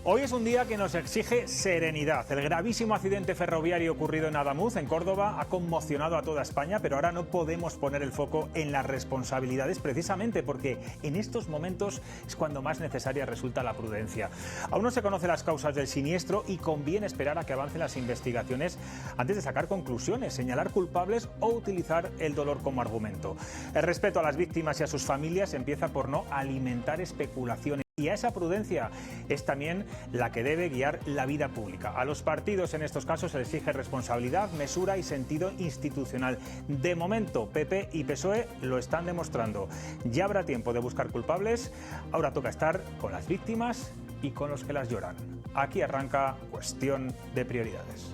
Hoy es un día que nos exige serenidad. El gravísimo accidente ferroviario ocurrido en Adamuz, en Córdoba, ha conmocionado a toda España, pero ahora no podemos poner el foco en las responsabilidades, precisamente porque en estos momentos es cuando más necesaria resulta la prudencia. Aún no se conocen las causas del siniestro y conviene esperar a que avancen las investigaciones antes de sacar conclusiones, señalar culpables o utilizar el dolor como argumento. El respeto a las víctimas y a sus familias empieza por no alimentar especulaciones. Y a esa prudencia es también la que debe guiar la vida pública. A los partidos en estos casos se les exige responsabilidad, mesura y sentido institucional. De momento, PP y PSOE lo están demostrando. Ya habrá tiempo de buscar culpables, ahora toca estar con las víctimas y con los que las lloran. Aquí arranca Cuestión de Prioridades.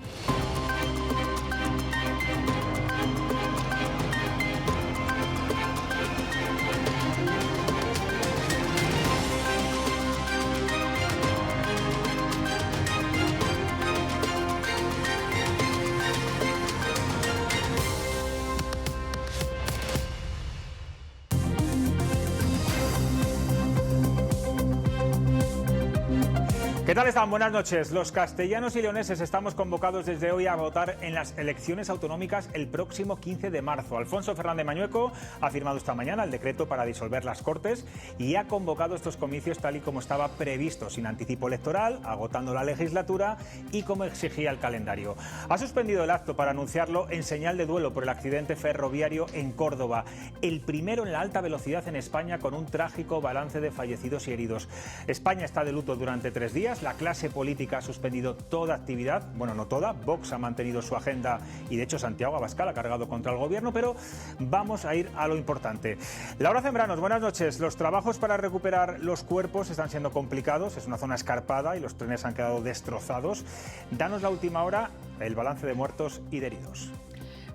¿Qué tal están? Buenas noches. Los castellanos y leoneses estamos convocados desde hoy a votar en las elecciones autonómicas el próximo 15 de marzo. Alfonso Fernández Mañueco ha firmado esta mañana el decreto para disolver las Cortes y ha convocado estos comicios tal y como estaba previsto, sin anticipo electoral, agotando la legislatura y como exigía el calendario. Ha suspendido el acto para anunciarlo en señal de duelo por el accidente ferroviario en Córdoba, el primero en la alta velocidad en España, con un trágico balance de fallecidos y heridos. España está de luto durante 3 días. La clase política ha suspendido toda actividad, bueno, no toda, Vox ha mantenido su agenda y de hecho Santiago Abascal ha cargado contra el gobierno, pero vamos a ir a lo importante. Laura Zembranos, buenas noches. Los trabajos para recuperar los cuerpos están siendo complicados, es una zona escarpada y los trenes han quedado destrozados. Danos la última hora, el balance de muertos y de heridos.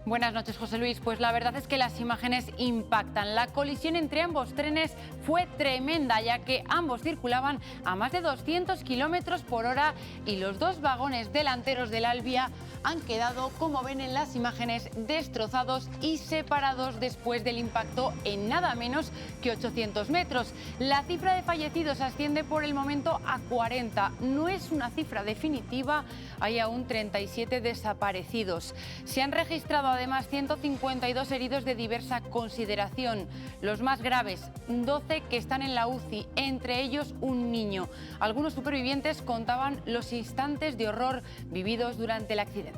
Buenas noches, José Luis. Pues la verdad es que las imágenes impactan. La colisión entre ambos trenes fue tremenda, ya que ambos circulaban a más de 200 kilómetros por hora y los dos vagones delanteros del Alvia han quedado, como ven en las imágenes, destrozados y separados después del impacto en nada menos que 800 metros. La cifra de fallecidos asciende por el momento a 40. No es una cifra definitiva, hay aún 37 desaparecidos. Se han registrado además 152 heridos de diversa consideración. Los más graves, 12 que están en la UCI, entre ellos un niño. Algunos supervivientes contaban los instantes de horror vividos durante el accidente.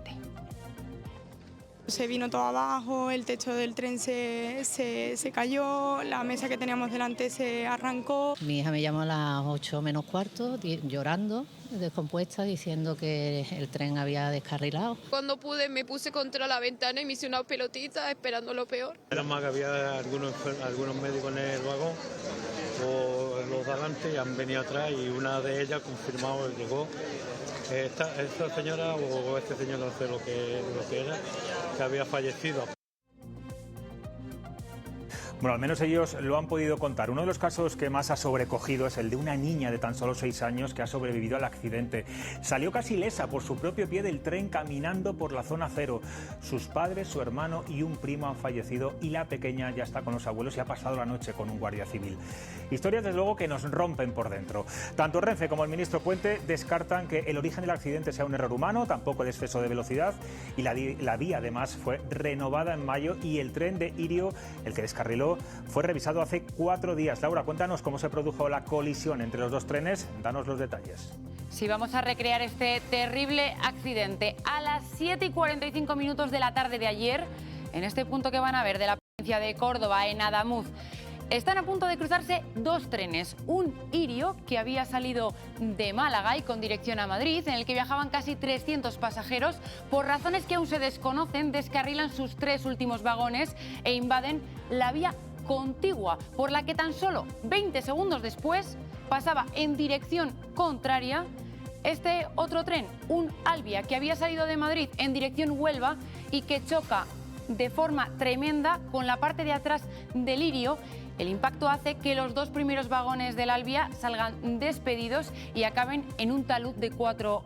Se vino todo abajo, el techo del tren se cayó, la mesa que teníamos delante se arrancó. Mi hija me llamó a las 8 menos cuarto, llorando, descompuesta, diciendo que el tren había descarrilado. Cuando pude me puse contra la ventana y me hice una pelotita esperando lo peor. Era más que había algunos médicos en el vagón o los de adelante y han venido atrás y una de ellas confirmado que llegó. Esta señora o este señor, no sé lo que era, que había fallecido. Bueno, al menos ellos lo han podido contar. Uno de los casos que más ha sobrecogido es el de una niña de tan solo 6 años que ha sobrevivido al accidente. Salió casi ilesa por su propio pie del tren caminando por la zona cero. Sus padres, su hermano y un primo han fallecido y la pequeña ya está con los abuelos y ha pasado la noche con un guardia civil. Historias, desde luego, que nos rompen por dentro. Tanto Renfe como el ministro Puente descartan que el origen del accidente sea un error humano, tampoco el exceso de velocidad, y la vía además fue renovada en mayo y el tren de Irio, el que descarriló, fue revisado hace 4 días. Laura, cuéntanos cómo se produjo la colisión entre los dos trenes, danos los detalles. Sí, vamos a recrear este terrible accidente. A las 7:45 de la tarde de ayer, en este punto que van a ver de la provincia de Córdoba, en Adamuz, están a punto de cruzarse dos trenes. Un Irio, que había salido de Málaga y con dirección a Madrid, en el que viajaban casi 300 pasajeros. Por razones que aún se desconocen, descarrilan sus 3 últimos vagones e invaden la vía contigua, por la que tan solo 20 segundos después pasaba en dirección contraria este otro tren, un Alvia, que había salido de Madrid en dirección Huelva y que choca de forma tremenda con la parte de atrás del Irio. El impacto hace que los 2 primeros vagones del Alvia salgan despedidos y acaben en un talud de 4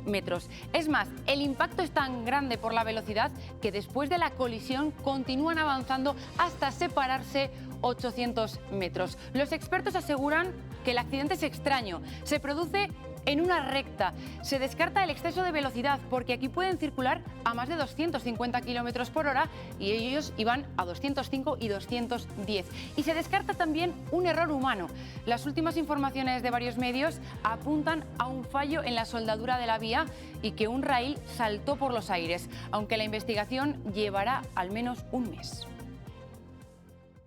metros. Es más, el impacto es tan grande por la velocidad que después de la colisión continúan avanzando hasta separarse 800 metros. Los expertos aseguran que el accidente es extraño. Se produce en una recta. Se descarta el exceso de velocidad porque aquí pueden circular a más de 250 kilómetros por hora y ellos iban a 205 y 210. Y se descarta también un error humano. Las últimas informaciones de varios medios apuntan a un fallo en la soldadura de la vía y que un raíl saltó por los aires, aunque la investigación llevará al menos un mes.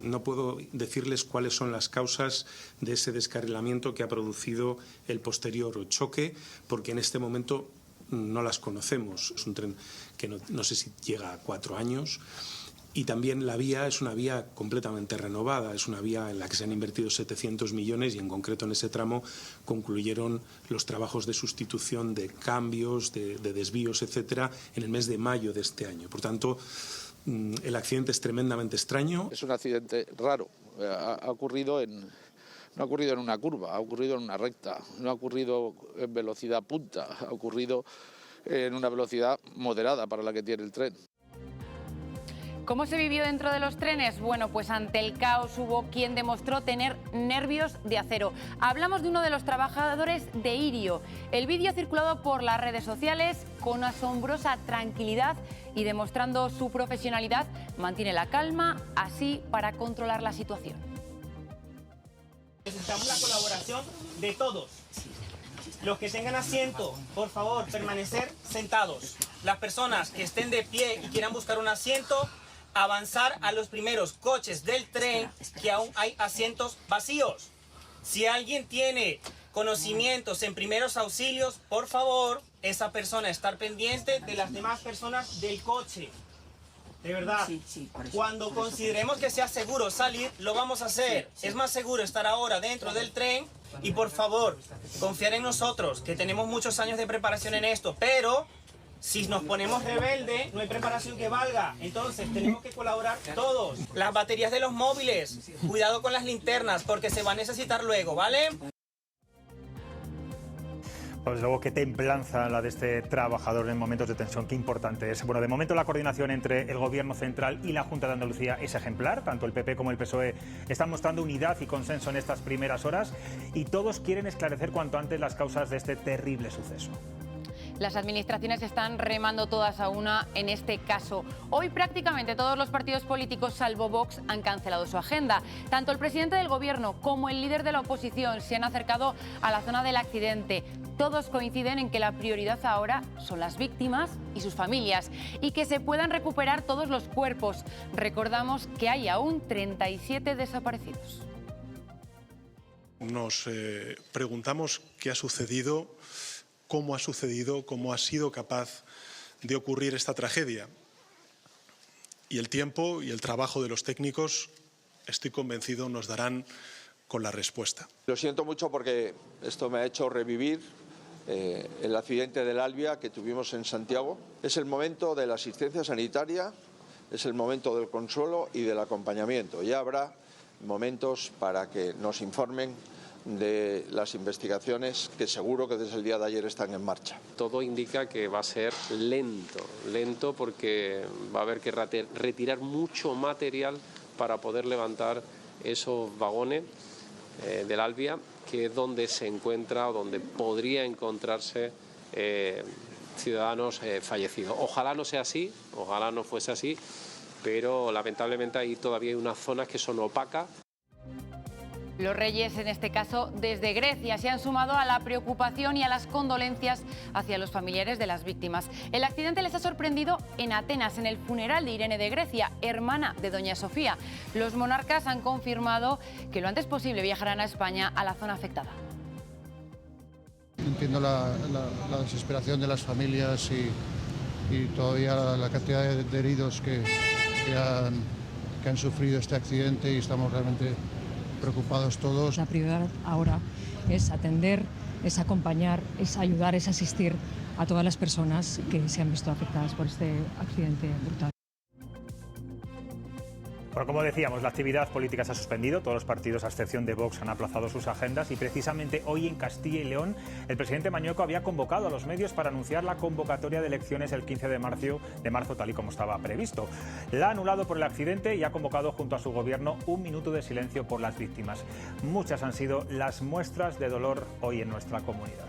No puedo decirles cuáles son las causas de ese descarrilamiento que ha producido el posterior choque, porque en este momento no las conocemos. Es un tren que no sé si llega a 4 años. Y también la vía es una vía completamente renovada, es una vía en la que se han invertido 700 millones y en concreto en ese tramo concluyeron los trabajos de sustitución de cambios, de desvíos, etcétera, en el mes de mayo de este año. Por tanto, el accidente es tremendamente extraño. Es un accidente raro, no ha ocurrido en una curva, ha ocurrido en una recta, no ha ocurrido en velocidad punta, ha ocurrido en una velocidad moderada para la que tiene el tren. ¿Cómo se vivió dentro de los trenes? Bueno, pues ante el caos hubo quien demostró tener nervios de acero. Hablamos de uno de los trabajadores de Irio. El vídeo circulado por las redes sociales con asombrosa tranquilidad y demostrando su profesionalidad mantiene la calma, así para controlar la situación. Necesitamos la colaboración de todos. Los que tengan asiento, por favor, permanecer sentados. Las personas que estén de pie y quieran buscar un asiento, avanzar a los primeros coches del tren que aún hay asientos vacíos. Si alguien tiene conocimientos en primeros auxilios, por favor, esa persona estar pendiente de las demás personas del coche. De verdad, cuando consideremos que sea seguro salir, lo vamos a hacer. Es más seguro estar ahora dentro del tren y por favor, confiar en nosotros, que tenemos muchos años de preparación en esto, pero si nos ponemos rebelde, no hay preparación que valga. Entonces tenemos que colaborar todos. Las baterías de los móviles, cuidado con las linternas porque se va a necesitar luego, ¿vale? Pues luego, qué templanza la de este trabajador en momentos de tensión, qué importante es. Bueno, de momento la coordinación entre el Gobierno central y la Junta de Andalucía es ejemplar. Tanto el PP como el PSOE están mostrando unidad y consenso en estas primeras horas y todos quieren esclarecer cuanto antes las causas de este terrible suceso. Las administraciones están remando todas a una en este caso. Hoy prácticamente todos los partidos políticos, salvo Vox, han cancelado su agenda. Tanto el presidente del Gobierno como el líder de la oposición se han acercado a la zona del accidente. Todos coinciden en que la prioridad ahora son las víctimas y sus familias y que se puedan recuperar todos los cuerpos. Recordamos que hay aún 37 desaparecidos. Nos preguntamos qué ha sucedido, cómo ha sido capaz de ocurrir esta tragedia. Y el tiempo y el trabajo de los técnicos, estoy convencido, nos darán con la respuesta. Lo siento mucho porque esto me ha hecho revivir el accidente del Albia que tuvimos en Santiago. Es el momento de la asistencia sanitaria, es el momento del consuelo y del acompañamiento. Ya habrá momentos para que nos informen de las investigaciones que seguro que desde el día de ayer están en marcha. Todo indica que va a ser lento porque va a haber que retirar mucho material para poder levantar esos vagones del Albia, que es donde se encuentra o donde podría encontrarse ciudadanos fallecidos. Ojalá no sea así, ojalá no fuese así, pero lamentablemente ahí todavía hay unas zonas que son opacas. Los reyes, en este caso desde Grecia, se han sumado a la preocupación y a las condolencias hacia los familiares de las víctimas. El accidente les ha sorprendido en Atenas, en el funeral de Irene de Grecia, hermana de Doña Sofía. Los monarcas han confirmado que lo antes posible viajarán a España, a la zona afectada. Entiendo la desesperación de las familias y todavía la cantidad de heridos que han sufrido este accidente y estamos realmente preocupados todos. La prioridad ahora es atender, es acompañar, es ayudar, es asistir a todas las personas que se han visto afectadas por este accidente brutal. Bueno, como decíamos, la actividad política se ha suspendido. Todos los partidos, a excepción de Vox, han aplazado sus agendas y precisamente hoy en Castilla y León el presidente Mañueco había convocado a los medios para anunciar la convocatoria de elecciones el 15 de marzo, tal y como estaba previsto. La ha anulado por el accidente y ha convocado junto a su gobierno un minuto de silencio por las víctimas. Muchas han sido las muestras de dolor hoy en nuestra comunidad.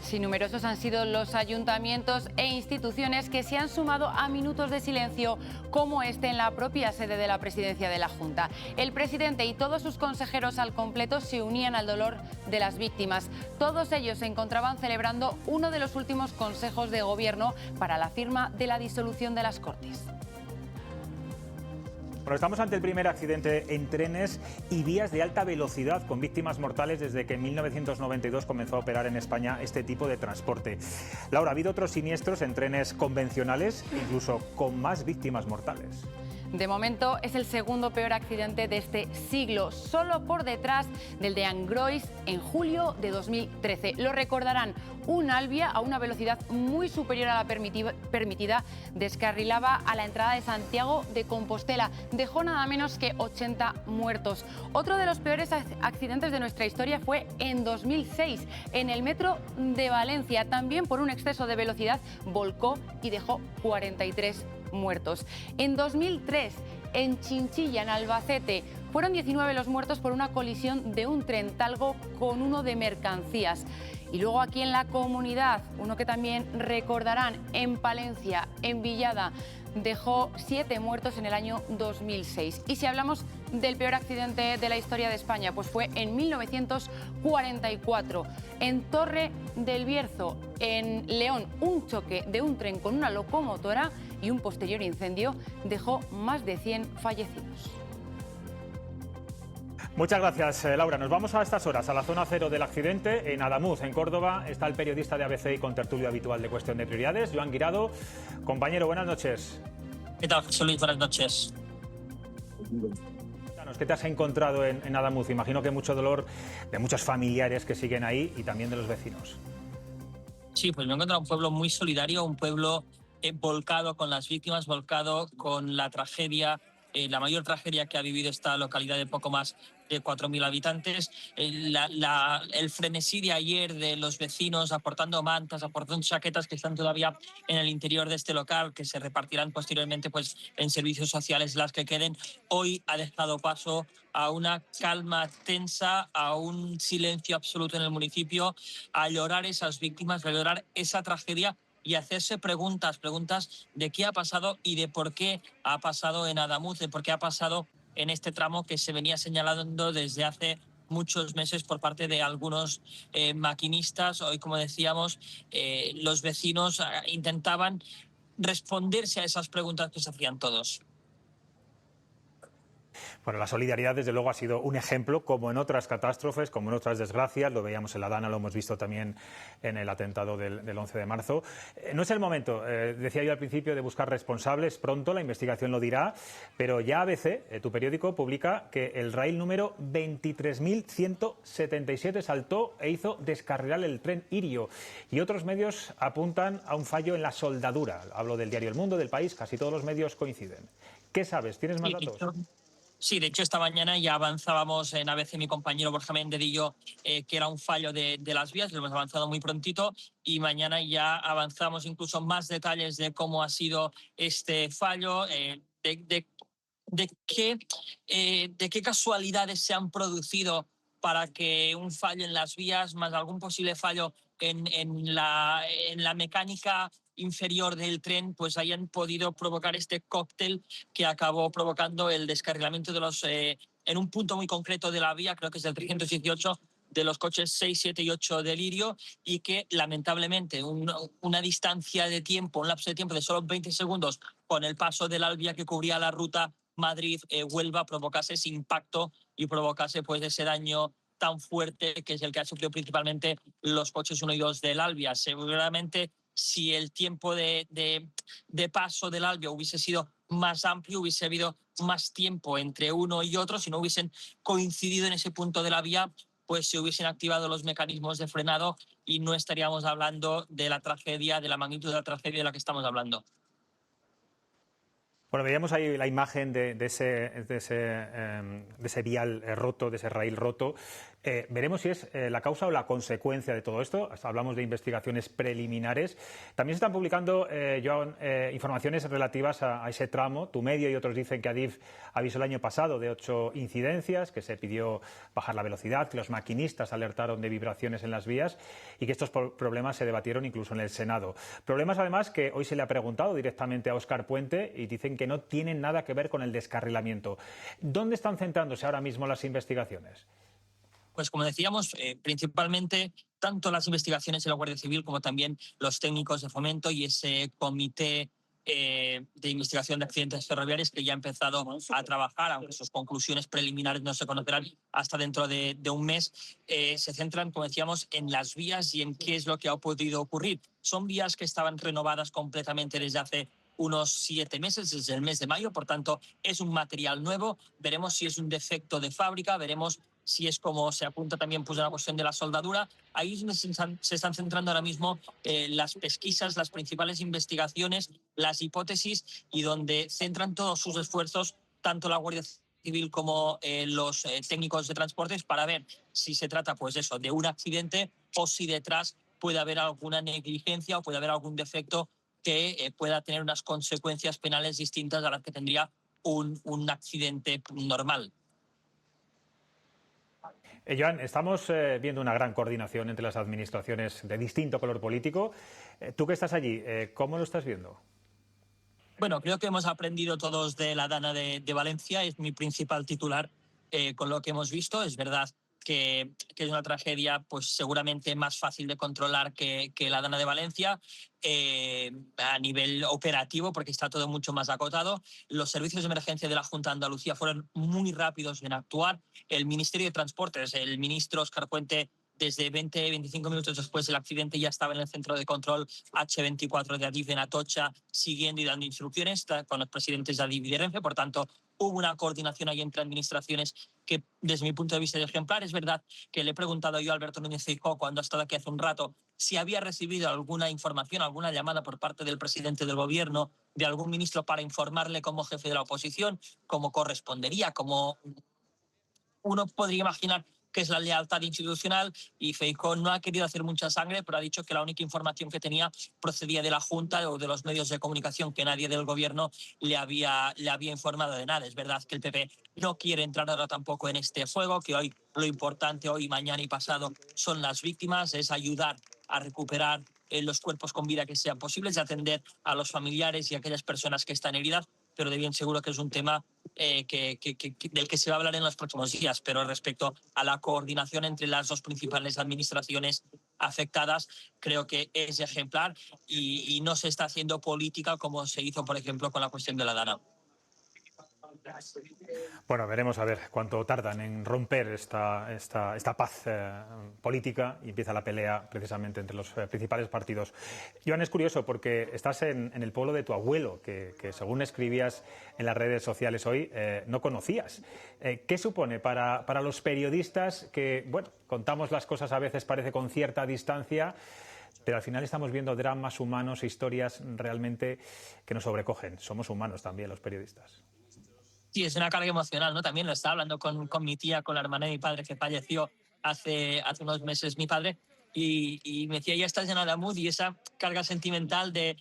Sí, numerosos han sido los ayuntamientos e instituciones que se han sumado a minutos de silencio como este en la propia sede de la presidencia de la Junta. El presidente y todos sus consejeros al completo se unían al dolor de las víctimas. Todos ellos se encontraban celebrando uno de los últimos consejos de gobierno para la firma de la disolución de las Cortes. Bueno, estamos ante el primer accidente en trenes y vías de alta velocidad con víctimas mortales desde que en 1992 comenzó a operar en España este tipo de transporte. Laura, ha habido otros siniestros en trenes convencionales, incluso con más víctimas mortales. De momento es el segundo peor accidente de este siglo, solo por detrás del de Angrois en julio de 2013. Lo recordarán, un Alvia a una velocidad muy superior a la permitida descarrilaba a la entrada de Santiago de Compostela. Dejó nada menos que 80 muertos. Otro de los peores accidentes de nuestra historia fue en 2006, en el metro de Valencia. También por un exceso de velocidad volcó y dejó 43 muertos. En 2003, en Chinchilla, en Albacete, fueron 19 los muertos por una colisión de un tren Talgo con uno de mercancías. Y luego aquí en la comunidad, uno que también recordarán, en Palencia, en Villada, dejó 7 muertos en el año 2006. Y si hablamos del peor accidente de la historia de España, pues fue en 1944, en Torre del Bierzo, en León, un choque de un tren con una locomotora y un posterior incendio dejó más de 100 fallecidos. Muchas gracias, Laura. Nos vamos a estas horas a la zona cero del accidente, en Adamuz, en Córdoba. Está el periodista de ABC y contertulio habitual de Cuestión de Prioridades, Joan Guirado. Compañero, buenas noches. ¿Qué tal, José Luis? Buenas noches. ¿Qué te has encontrado en Adamuz? Imagino que mucho dolor de muchos familiares que siguen ahí y también de los vecinos. Sí, pues me he encontrado un pueblo muy solidario, un pueblo volcado con las víctimas, volcado con la tragedia, la mayor tragedia que ha vivido esta localidad de poco más de 4.000 habitantes. El frenesí de ayer de los vecinos aportando mantas, aportando chaquetas que están todavía en el interior de este local, que se repartirán posteriormente pues, en servicios sociales las que queden, hoy ha dejado paso a una calma tensa, a un silencio absoluto en el municipio, a llorar esas víctimas, a llorar esa tragedia y hacerse preguntas de qué ha pasado y de por qué ha pasado en Adamuz, de por qué ha pasado en este tramo que se venía señalando desde hace muchos meses por parte de algunos maquinistas. Hoy, como decíamos, los vecinos intentaban responderse a esas preguntas que se hacían todos. Bueno, la solidaridad, desde luego, ha sido un ejemplo, como en otras catástrofes, como en otras desgracias. Lo veíamos en la Dana, lo hemos visto también en el atentado del 11 de marzo. No es el momento, decía yo al principio, de buscar responsables. Pronto la investigación lo dirá, pero ya ABC, tu periódico, publica que el rail número 23.177 saltó e hizo descarrilar el tren Irio. Y otros medios apuntan a un fallo en la soldadura. Hablo del diario El Mundo, del País, casi todos los medios coinciden. ¿Qué sabes? ¿Tienes más datos? Sí, de hecho esta mañana ya avanzábamos en ABC, mi compañero Borja Méndez y yo, que era un fallo de las vías, lo hemos avanzado muy prontito y mañana ya avanzamos incluso más detalles de cómo ha sido este fallo, de qué casualidades se han producido para que un fallo en las vías más algún posible fallo en la mecánica inferior del tren pues hayan podido provocar este cóctel que acabó provocando el descarrilamiento de los en un punto muy concreto de la vía, creo que es el 318 de los coches 6, 7 y 8 del Irio, y que lamentablemente una distancia de tiempo, un lapso de tiempo de solo 20 segundos con el paso del Alvia que cubría la ruta Madrid-Huelva provocase ese impacto y provocase pues ese daño tan fuerte que es el que ha sufrido principalmente los coches 1 y 2 del Alvia. Seguramente si el tiempo de paso del Alvia hubiese sido más amplio, hubiese habido más tiempo entre uno y otro, si no hubiesen coincidido en ese punto de la vía, pues se hubiesen activado los mecanismos de frenado y no estaríamos hablando de la tragedia, de la magnitud de la tragedia de la que estamos hablando. Bueno, veíamos ahí la imagen de ese vial roto, de ese rail roto. Veremos si es la causa o la consecuencia de todo esto. Hablamos de investigaciones preliminares. También se están publicando, Joan, informaciones relativas a ese tramo. Tu medio y otros dicen que Adif avisó el año pasado de 8 incidencias, que se pidió bajar la velocidad, que los maquinistas alertaron de vibraciones en las vías y que estos problemas se debatieron incluso en el Senado. Problemas, además, que hoy se le ha preguntado directamente a Óscar Puente y dicen que no tienen nada que ver con el descarrilamiento. ¿Dónde están centrándose ahora mismo las investigaciones? Pues como decíamos, principalmente tanto las investigaciones de la Guardia Civil como también los técnicos de Fomento y ese comité de investigación de accidentes ferroviarios que ya ha empezado a trabajar, aunque sus conclusiones preliminares no se conocerán hasta dentro de un mes, se centran, como decíamos, en las vías y en qué es lo que ha podido ocurrir. Son vías que estaban renovadas completamente desde hace unos 7 meses, desde el mes de mayo, por tanto es un material nuevo. Veremos si es un defecto de fábrica, veremos si es como se apunta también pues, a la cuestión de la soldadura. Ahí es donde se están centrando ahora mismo las pesquisas, las principales investigaciones, las hipótesis y donde centran todos sus esfuerzos, tanto la Guardia Civil como los técnicos de transportes, para ver si se trata pues eso, de un accidente o si detrás puede haber alguna negligencia o puede haber algún defecto que pueda tener unas consecuencias penales distintas a las que tendría un accidente normal. Joan, estamos viendo una gran coordinación entre las administraciones de distinto color político. Tú que estás allí, ¿cómo lo estás viendo? Bueno, creo que hemos aprendido todos de la Dana de Valencia, es mi principal titular con lo que hemos visto. Es verdad que es una tragedia pues seguramente más fácil de controlar que la Dana de Valencia a nivel operativo, porque está todo mucho más acotado. Los servicios de emergencia de la Junta de Andalucía fueron muy rápidos en actuar. El Ministerio de Transportes, el ministro Óscar Puente, desde 20-25 minutos después del accidente ya estaba en el centro de control H24 de Adif en Atocha, siguiendo y dando instrucciones con los presidentes de Adif y de Renfe. Por tanto, hubo una coordinación ahí entre administraciones que, desde mi punto de vista, es ejemplar. Es verdad que le he preguntado yo a Alberto Núñez Feijóo, cuando ha estado aquí hace un rato, si había recibido alguna información, alguna llamada por parte del presidente del Gobierno, de algún ministro, para informarle como jefe de la oposición, como correspondería, como uno podría imaginar que es la lealtad institucional, y Feijóo no ha querido hacer mucha sangre, pero ha dicho que la única información que tenía procedía de la Junta o de los medios de comunicación, que nadie del Gobierno le había informado de nada. Es verdad que el PP no quiere entrar ahora tampoco en este juego, que hoy lo importante, hoy, mañana y pasado, son las víctimas, es ayudar a recuperar los cuerpos con vida que sean posibles, y atender a los familiares y a aquellas personas que están heridas, pero de bien seguro que es un tema del que se va a hablar en los próximos días. Pero respecto a la coordinación entre las dos principales administraciones afectadas, creo que es ejemplar y no se está haciendo política como se hizo, por ejemplo, con la cuestión de la Dana. Bueno, veremos a ver cuánto tardan en romper esta paz política y empieza la pelea precisamente entre los principales partidos. Joan, es curioso porque estás en el pueblo de tu abuelo, que según escribías en las redes sociales hoy, no conocías. ¿Qué supone para los periodistas que, bueno, contamos las cosas a veces parece con cierta distancia, pero al final estamos viendo dramas humanos, historias realmente que nos sobrecogen? Somos humanos también los periodistas. Sí, es una carga emocional, ¿no? También lo estaba hablando con mi tía, con la hermana de mi padre, que falleció hace unos meses mi padre, y me decía, ya estás en Adamuz, y esa carga sentimental de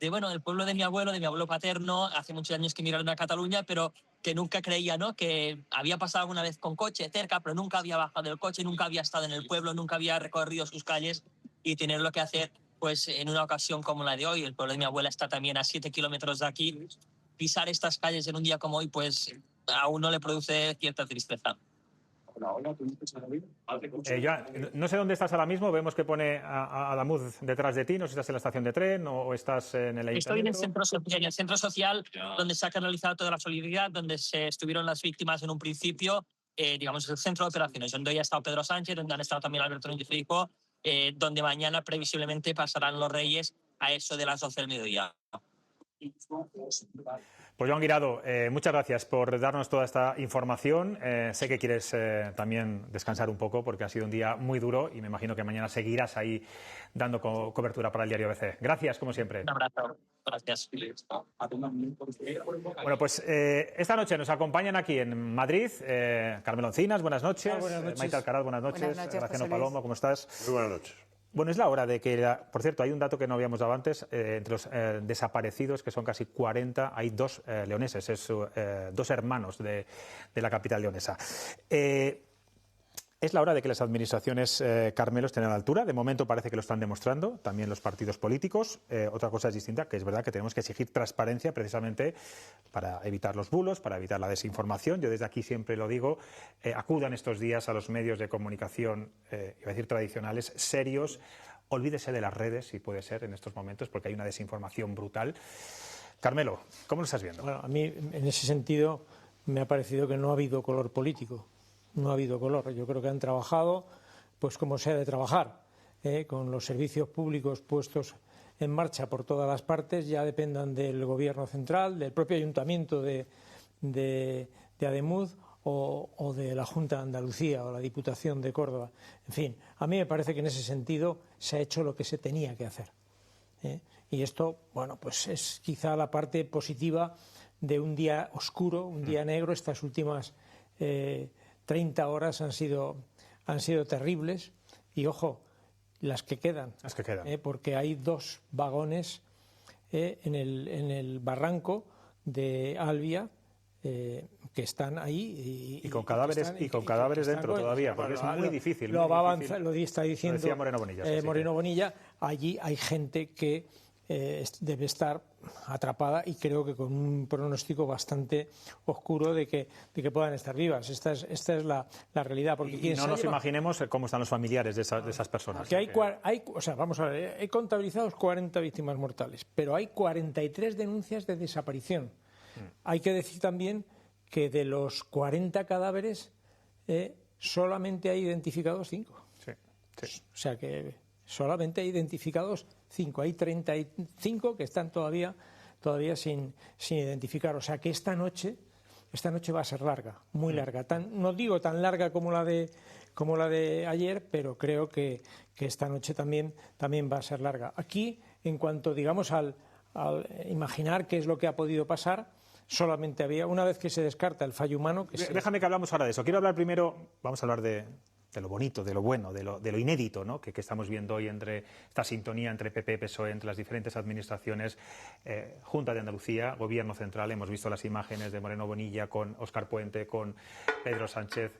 bueno, del pueblo de mi abuelo paterno, hace muchos años que emigraron a Cataluña, pero que nunca creía, ¿no?, que había pasado alguna vez con coche cerca, pero nunca había bajado del coche, nunca había estado en el pueblo, nunca había recorrido sus calles, y tenerlo que hacer pues en una ocasión como la de hoy. El pueblo de mi abuela está también a 7 kilómetros de aquí. Pisar estas calles en un día como hoy, pues a uno le produce cierta tristeza. Ya, no sé dónde estás ahora mismo, vemos que pone a Adamuz detrás de ti, no sé si estás en la estación de tren o estás en el ayuntamiento. Estoy en el centro social, donde se ha canalizado toda la solidaridad, donde se estuvieron las víctimas en un principio, digamos, el centro de operaciones, donde hoy ha estado Pedro Sánchez, donde han estado también Alberto Núñez Feijóo, donde mañana previsiblemente pasarán los Reyes a eso de las 12 del mediodía. Pues Joan Guirado, muchas gracias por darnos toda esta información. Sé que quieres también descansar un poco porque ha sido un día muy duro y me imagino que mañana seguirás ahí dando cobertura para el diario ABC. Gracias, como siempre. Un abrazo. Gracias. Bueno, pues esta noche nos acompañan aquí en Madrid Carmelo Encinas, buenas noches. Buenas noches. Maite Alcaraz, buenas noches. Buenas noches, Graciano José Luis. Palomo, ¿cómo estás? Muy buenas noches. Bueno, es la hora de que, por cierto, hay un dato que no habíamos dado antes, entre los desaparecidos, que son casi 40, hay 2 leoneses, dos hermanos de la capital leonesa. Es la hora de que las administraciones, Carmelo, estén a la altura. De momento parece que lo están demostrando, también los partidos políticos. Otra cosa es distinta, que es verdad que tenemos que exigir transparencia precisamente para evitar los bulos, para evitar la desinformación. Yo desde aquí siempre lo digo, acudan estos días a los medios de comunicación, iba a decir tradicionales, serios. Olvídese de las redes, si puede ser, en estos momentos, porque hay una desinformación brutal. Carmelo, ¿cómo lo estás viendo? Bueno, a mí, en ese sentido, me ha parecido que no ha habido color político. No ha habido color. Yo creo que han trabajado pues como se ha de trabajar, con los servicios públicos puestos en marcha por todas las partes, ya dependan del Gobierno central, del propio Ayuntamiento de Ademuz o de la Junta de Andalucía o la Diputación de Córdoba. En fin, a mí me parece que en ese sentido se ha hecho lo que se tenía que hacer. Y esto, bueno, pues es quizá la parte positiva de un día oscuro, un día negro. Estas últimas 30 horas han sido terribles y, ojo, las que quedan. Porque hay 2 vagones en el barranco de Albia que están ahí. Y con cadáveres, dentro todavía, porque es muy difícil. Lo está diciendo decía Moreno Bonilla. Moreno Bonilla. Allí hay gente que debe estar atrapada y creo que con un pronóstico bastante oscuro de que puedan estar vivas. Esta es la realidad. Porque y no nos imaginemos cómo están los familiares de esas personas. Que vamos a ver, hay contabilizados 40 víctimas mortales, pero hay 43 denuncias de desaparición. Hay que decir también que de los 40 cadáveres solamente hay identificados 5. Sí. O sea que solamente hay identificados 5. Hay 35 que están todavía sin identificar. O sea que esta noche va a ser larga, muy larga. No digo tan larga como la de ayer, pero creo que esta noche también va a ser larga. Aquí, en cuanto, digamos, al imaginar qué es lo que ha podido pasar, solamente había, una vez que se descarta el fallo humano... Déjame que hablamos ahora de eso. Quiero hablar primero, vamos a hablar de lo bonito, de lo bueno, de lo inédito, ¿no? que estamos viendo hoy entre esta sintonía entre PP y PSOE, entre las diferentes administraciones, Junta de Andalucía, Gobierno Central. Hemos visto las imágenes de Moreno Bonilla con Óscar Puente, con Pedro Sánchez.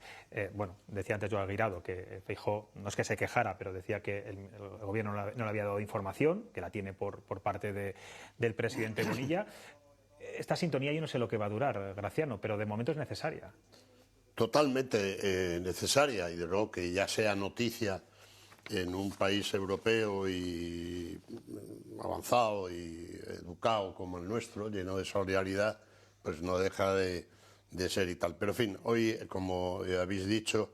Decía antes Joan Guirado que Feijóo, no es que se quejara, pero decía que el Gobierno no le había dado información, que la tiene por parte del presidente Bonilla. Esta sintonía yo no sé lo que va a durar, Graciano, pero de momento es necesaria. Totalmente necesaria, y de luego que ya sea noticia en un país europeo y avanzado y educado como el nuestro, lleno de solidaridad, pues no deja de ser y tal. Pero en fin, hoy, como habéis dicho,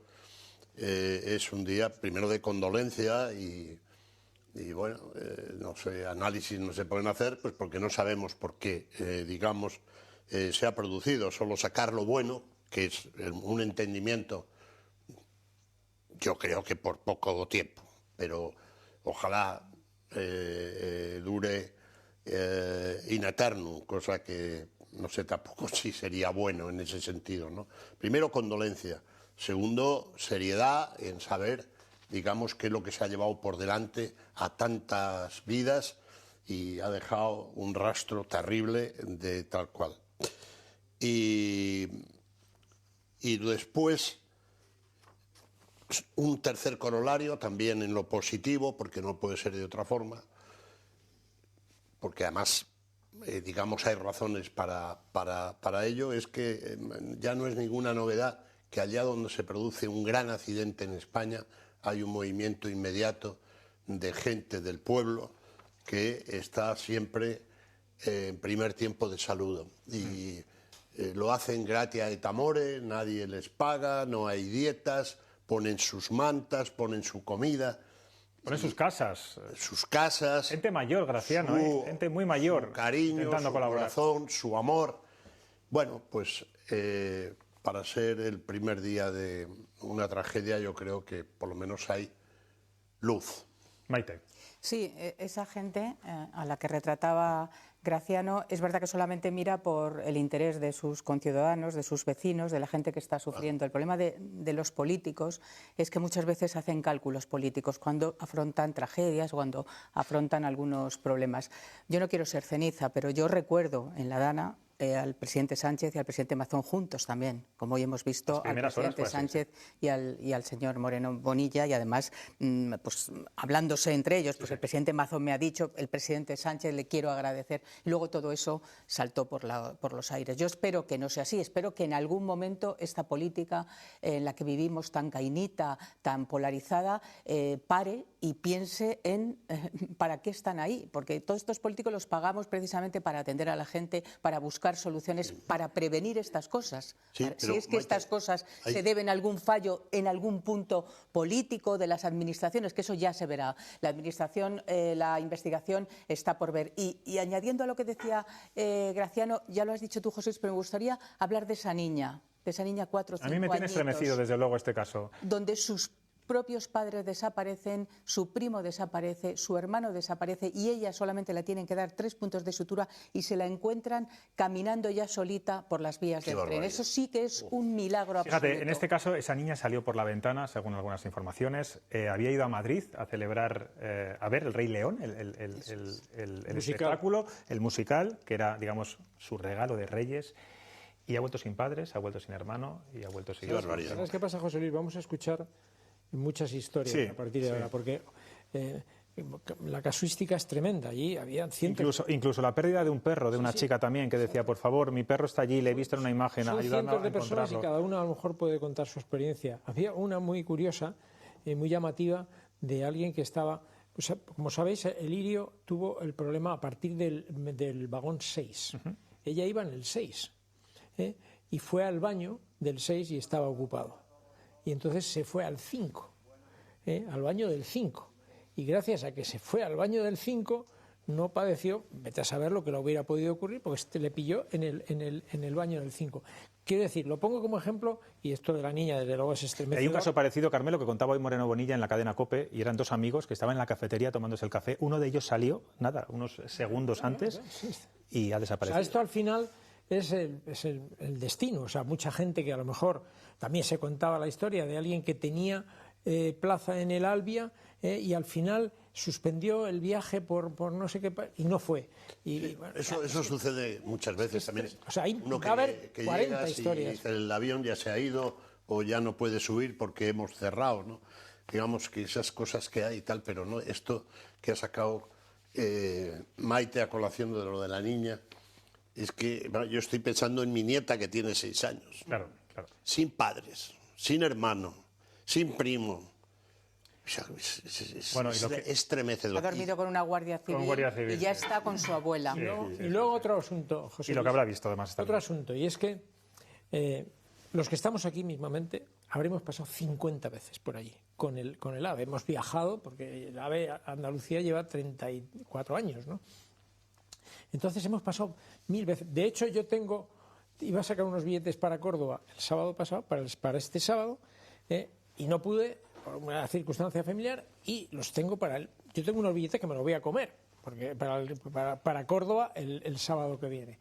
es un día primero de condolencia y bueno, no sé, análisis no se pueden hacer, pues porque no sabemos por qué, se ha producido. Solo sacar lo bueno, que es un entendimiento, yo creo que por poco tiempo, pero ojalá dure in eternum, cosa que no sé tampoco si sería bueno en ese sentido, ¿no? Primero, condolencia. Segundo, seriedad en saber, digamos, qué es lo que se ha llevado por delante a tantas vidas y ha dejado un rastro terrible de tal cual. Y después, un tercer corolario, también en lo positivo, porque no puede ser de otra forma, porque además, hay razones para ello, es que ya no es ninguna novedad que allá donde se produce un gran accidente en España hay un movimiento inmediato de gente del pueblo que está siempre en primer tiempo de saludo. Y lo hacen gratia et amore, nadie les paga, no hay dietas, ponen sus mantas, ponen su comida. Ponen sus casas. Sus casas. Gente mayor, Graciano, gente muy mayor. Su cariño, su corazón, su amor. Bueno, pues para ser el primer día de una tragedia yo creo que por lo menos hay luz. Maite. Sí, esa gente a la que retrataba Graciano, es verdad que solamente mira por el interés de sus conciudadanos, de sus vecinos, de la gente que está sufriendo. El problema de los políticos es que muchas veces hacen cálculos políticos cuando afrontan tragedias, cuando afrontan algunos problemas. Yo no quiero ser ceniza, pero yo recuerdo en la Dana al presidente Sánchez y al presidente Mazón juntos también, como hoy hemos visto al presidente Sánchez y al señor Moreno Bonilla, y además pues hablándose entre ellos, pues el presidente Mazón me ha dicho, el presidente Sánchez le quiero agradecer, y luego todo eso saltó por los aires. Yo espero que no sea así, espero que en algún momento esta política en la que vivimos tan cainita, tan polarizada, pare y piense en para qué están ahí, porque todos estos políticos los pagamos precisamente para atender a la gente, para buscar soluciones, para prevenir estas cosas. Sí, si es que estas cosas se deben a algún fallo en algún punto político de las administraciones, que eso ya se verá. La administración, la investigación está por ver. Y añadiendo a lo que decía Graciano, ya lo has dicho tú, José, pero me gustaría hablar de esa niña 4 o 5 años. A mí me tiene estremecido, desde luego, este caso. Donde sus propios padres desaparecen, su primo desaparece, su hermano desaparece y ella solamente le tienen que dar 3 puntos de sutura y se la encuentran caminando ya solita por las vías del tren. Eso sí que es un milagro absoluto. Fíjate, en este caso esa niña salió por la ventana, según algunas informaciones, había ido a Madrid a celebrar, a ver El Rey León, el espectáculo, el musical, que era, digamos, su regalo de Reyes, y ha vuelto sin padres, ha vuelto sin hermano y ha vuelto sin... ¿Sabes qué pasa, José Luis? Vamos a escuchar muchas historias a partir de ahora, porque la casuística es tremenda. Allí había incluso la pérdida de un perro, de una chica también, que decía, por favor, mi perro está allí, le he visto en una imagen, ayúdame a encontrarlo. Son cientos de personas y cada una a lo mejor puede contar su experiencia. Había una muy curiosa, muy llamativa, de alguien que estaba... Pues, como sabéis, el Lirio tuvo el problema a partir del vagón 6. Ella iba en el 6 y fue al baño del 6 y estaba ocupado. Y entonces se fue al 5, al baño del 5. Y gracias a que se fue al baño del 5, no padeció, vete a saber lo que le hubiera podido ocurrir, porque le pilló en el baño del 5. Quiero decir, lo pongo como ejemplo, y esto de la niña, desde luego, es estremecedor. Hay un caso parecido, Carmelo, que contaba hoy Moreno Bonilla en la cadena COPE, y eran 2 amigos que estaban en la cafetería tomándose el café. Uno de ellos salió, unos segundos antes, y ha desaparecido. O sea, esto al final... Es el destino. O sea, mucha gente que a lo mejor también se contaba la historia de alguien que tenía plaza en el Albia y al final suspendió el viaje por no sé qué y no fue. Y, bueno, eso sucede muchas veces también. O sea, hay uno va a haber 40 historias. Y el avión ya se ha ido o ya no puede subir porque hemos cerrado, ¿no? Digamos que esas cosas que hay y tal, pero no esto que ha sacado Maite a colación de lo de la niña. Es que yo estoy pensando en mi nieta que tiene 6 años. Claro. Sin padres, sin hermano, sin primo. O sea, es estremecedor. Ha dormido con una guardia civil, y ya está con su abuela. Y luego otro asunto, José Luis. Y lo que habrá visto, además. Otro asunto, y es que los que estamos aquí mismamente habremos pasado 50 veces por allí con el AVE. Hemos viajado, porque el AVE Andalucía lleva 34 años, ¿no? Entonces hemos pasado 1000 veces. De hecho, yo iba a sacar unos billetes para Córdoba el sábado pasado, para este sábado, y no pude, por una circunstancia familiar, y los tengo yo tengo unos billetes que me los voy a comer, porque para Córdoba el sábado que viene.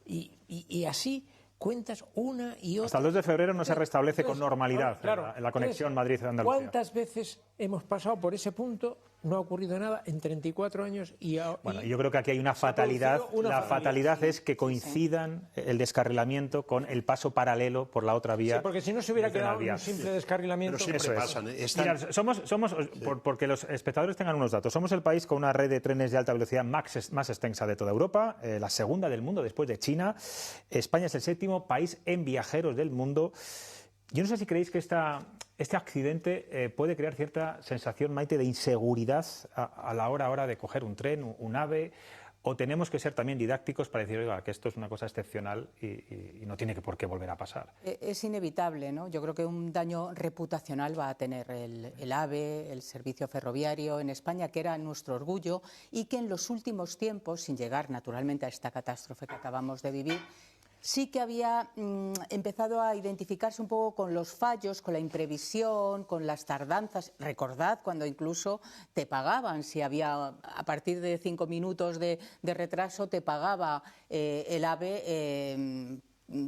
Y así cuentas una y otra. Hasta el 2 de febrero no se restablece con normalidad la conexión Madrid-Andalucía. ¿Cuántas veces hemos pasado por ese punto? No ha ocurrido nada en 34 años Bueno, yo creo que aquí hay una fatalidad. La fatalidad es que coincidan el descarrilamiento con el paso paralelo por la otra vía. Sí, porque si no se hubiera quedado un simple descarrilamiento... Pero siempre pasan. Mira, porque los espectadores tengan unos datos, somos el país con una red de trenes de alta velocidad más extensa de toda Europa, la segunda del mundo después de China. España es el 7º país en viajeros del mundo. Yo no sé si creéis que este accidente puede crear cierta sensación, Maite, de inseguridad a la hora de coger un tren, un AVE, o tenemos que ser también didácticos para decir, oiga, que esto es una cosa excepcional y no tiene por qué volver a pasar. Es inevitable, ¿no? Yo creo que un daño reputacional va a tener el AVE, el servicio ferroviario en España, que era nuestro orgullo, y que en los últimos tiempos, sin llegar naturalmente a esta catástrofe que acabamos de vivir, sí que había empezado a identificarse un poco con los fallos, con la imprevisión, con las tardanzas. Recordad cuando incluso te pagaban, si había a partir de 5 minutos de retraso, te pagaba el AVE.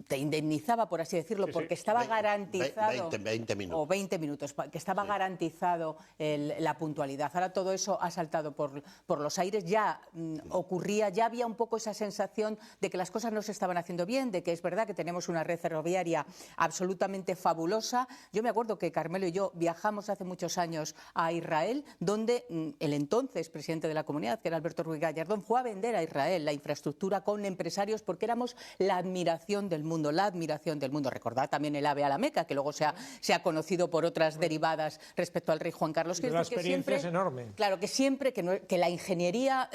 Te indemnizaba, por así decirlo, porque estaba garantizado 20 minutos. o 20 minutos, que estaba garantizado la puntualidad. Ahora todo eso ha saltado por los aires. Ya ocurría, ya había un poco esa sensación de que las cosas no se estaban haciendo bien, de que es verdad que tenemos una red ferroviaria absolutamente fabulosa. Yo me acuerdo que Carmelo y yo viajamos hace muchos años a Israel, donde el entonces presidente de la comunidad, que era Alberto Ruiz Gallardón, fue a vender a Israel la infraestructura con empresarios, porque éramos la admiración del mundo, la admiración del mundo. Recordad también el AVE a la Meca, que luego se ha conocido por otras derivadas respecto al rey Juan Carlos. La experiencia es enorme. Claro, que siempre que la ingeniería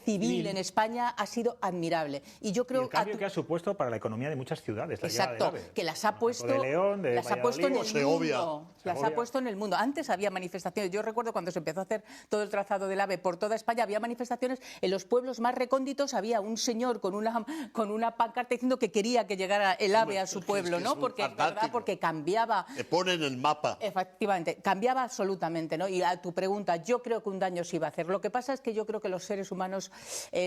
civil en España ha sido admirable. Y yo creo el cambio que ha supuesto para la economía de muchas ciudades. Exacto, que las ha puesto, de León, de las ha puesto en el Segovia. mundo. Las ha puesto en el mundo. Antes había manifestaciones. Yo recuerdo cuando se empezó a hacer todo el trazado del AVE por toda España, había manifestaciones en los pueblos más recónditos. Había un señor con una pancarta diciendo que quería que llegara el AVE a su pueblo, ¿no? Porque cambiaba. Te ponen el mapa. Efectivamente, cambiaba absolutamente, ¿no? Y a tu pregunta, yo creo que un daño se iba a hacer. Lo que pasa es que yo creo que los seres humanos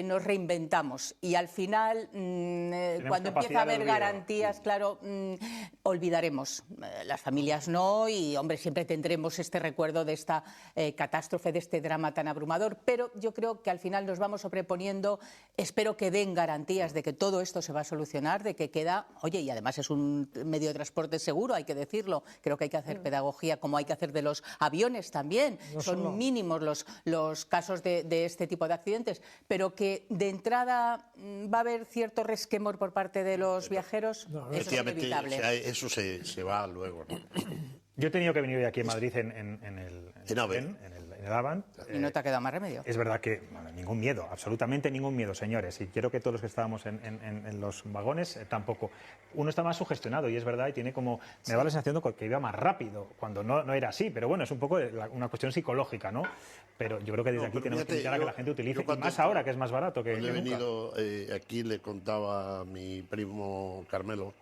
nos reinventamos y al final, cuando empieza a haber garantías, claro, olvidaremos. Las familias no y, hombre, siempre tendremos este recuerdo de esta catástrofe, de este drama tan abrumador, pero yo creo que al final nos vamos sobreponiendo. Espero que den garantías de que todo esto se va a solucionar, de que queda, oye, y además es un medio de transporte seguro, hay que decirlo. Creo que hay que hacer pedagogía como hay que hacer de los aviones también. Son mínimos los casos de este tipo de accidentes, pero que de entrada va a haber cierto resquemor por parte de los viajeros, eso es inevitable. Eso se va luego, ¿no? Yo he tenido que venir hoy aquí en Madrid en el Avant. Y no te ha quedado más remedio. Es verdad que ningún miedo, absolutamente ningún miedo, señores. Y quiero que todos los que estábamos en los vagones tampoco. Uno está más sugestionado y es verdad, y tiene como, me da la sensación de que iba más rápido, cuando no era así. Pero bueno, es un poco una cuestión psicológica, ¿no? Pero yo creo que desde aquí tenemos que invitar a que la gente utilice, y más ahora que es más barato que nunca. He venido aquí, le contaba a mi primo Carmelo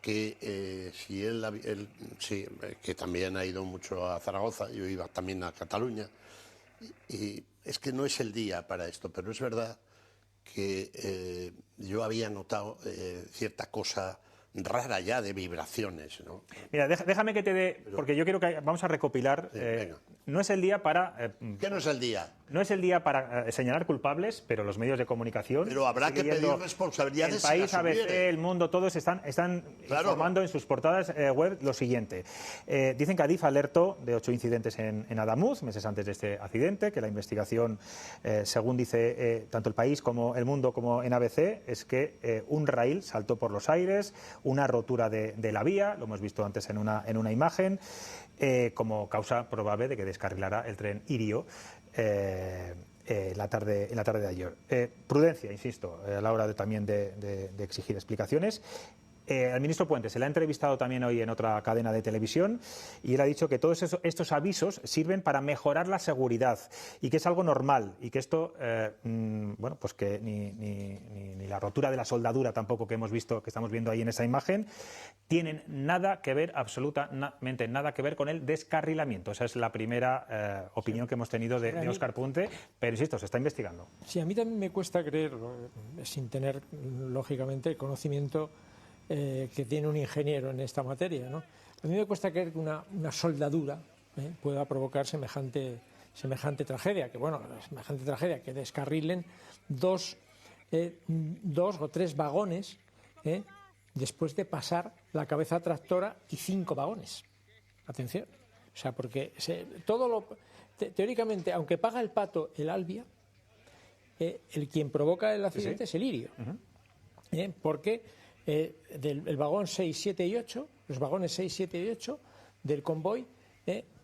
que si él sí, que también ha ido mucho a Zaragoza, yo iba también a Cataluña, y es que no es el día para esto, pero es verdad que yo había notado cierta cosa rara ya de vibraciones, ¿no? Mira, déjame que te dé, porque yo quiero que vamos a recopilar. No es el día para. ¿Qué no es el día? No es el día para señalar culpables, pero los medios de comunicación. Pero habrá que pedir responsabilidades. El País, ABC, El Mundo, todos están informando en sus portadas web lo siguiente. Dicen que Adif alertó de 8 incidentes en Adamuz, meses antes de este accidente, que la investigación, según dice tanto El País como El Mundo como en ABC, es que un raíl saltó por los aires, una rotura de la vía, lo hemos visto antes en una imagen, como causa probable de que descarrilara el tren Irio en la tarde de ayer. Prudencia, insisto, a la hora también de exigir explicaciones. Al ministro Puente se le ha entrevistado también hoy en otra cadena de televisión y él ha dicho que todos estos avisos sirven para mejorar la seguridad y que es algo normal y que esto, bueno, pues que ni la rotura de la soldadura tampoco que hemos visto, que estamos viendo ahí en esa imagen, tienen nada que ver, absolutamente nada que ver con el descarrilamiento. Esa es la primera opinión que hemos tenido de Óscar Puente, pero insisto, se está investigando. Sí, a mí también me cuesta creer, sin tener lógicamente el conocimiento que tiene un ingeniero en esta materia, ¿no? A mí me cuesta creer que una soldadura pueda provocar semejante tragedia, semejante tragedia, que descarrilen dos o tres vagones después de pasar la cabeza tractora y 5 vagones. Atención. O sea, porque teóricamente, aunque paga el pato el Albia, el quien provoca el accidente es el Irio. Porque el vagón 6, 7 y 8, los vagones 6, 7 y 8 del convoy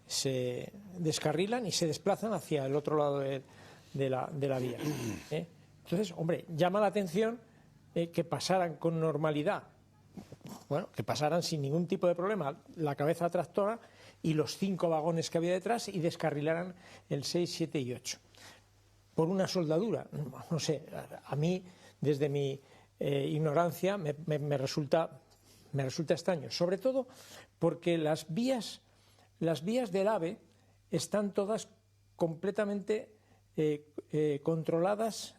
se descarrilan y se desplazan hacia el otro lado de la vía. Entonces, hombre, llama la atención que pasaran con normalidad, bueno, que pasaran sin ningún tipo de problema la cabeza tractora y los 5 vagones que había detrás y descarrilaran el 6, 7 y 8. Por una soldadura, no sé, a mí, desde mi ignorancia me resulta extraño, sobre todo porque las vías del AVE están todas completamente controladas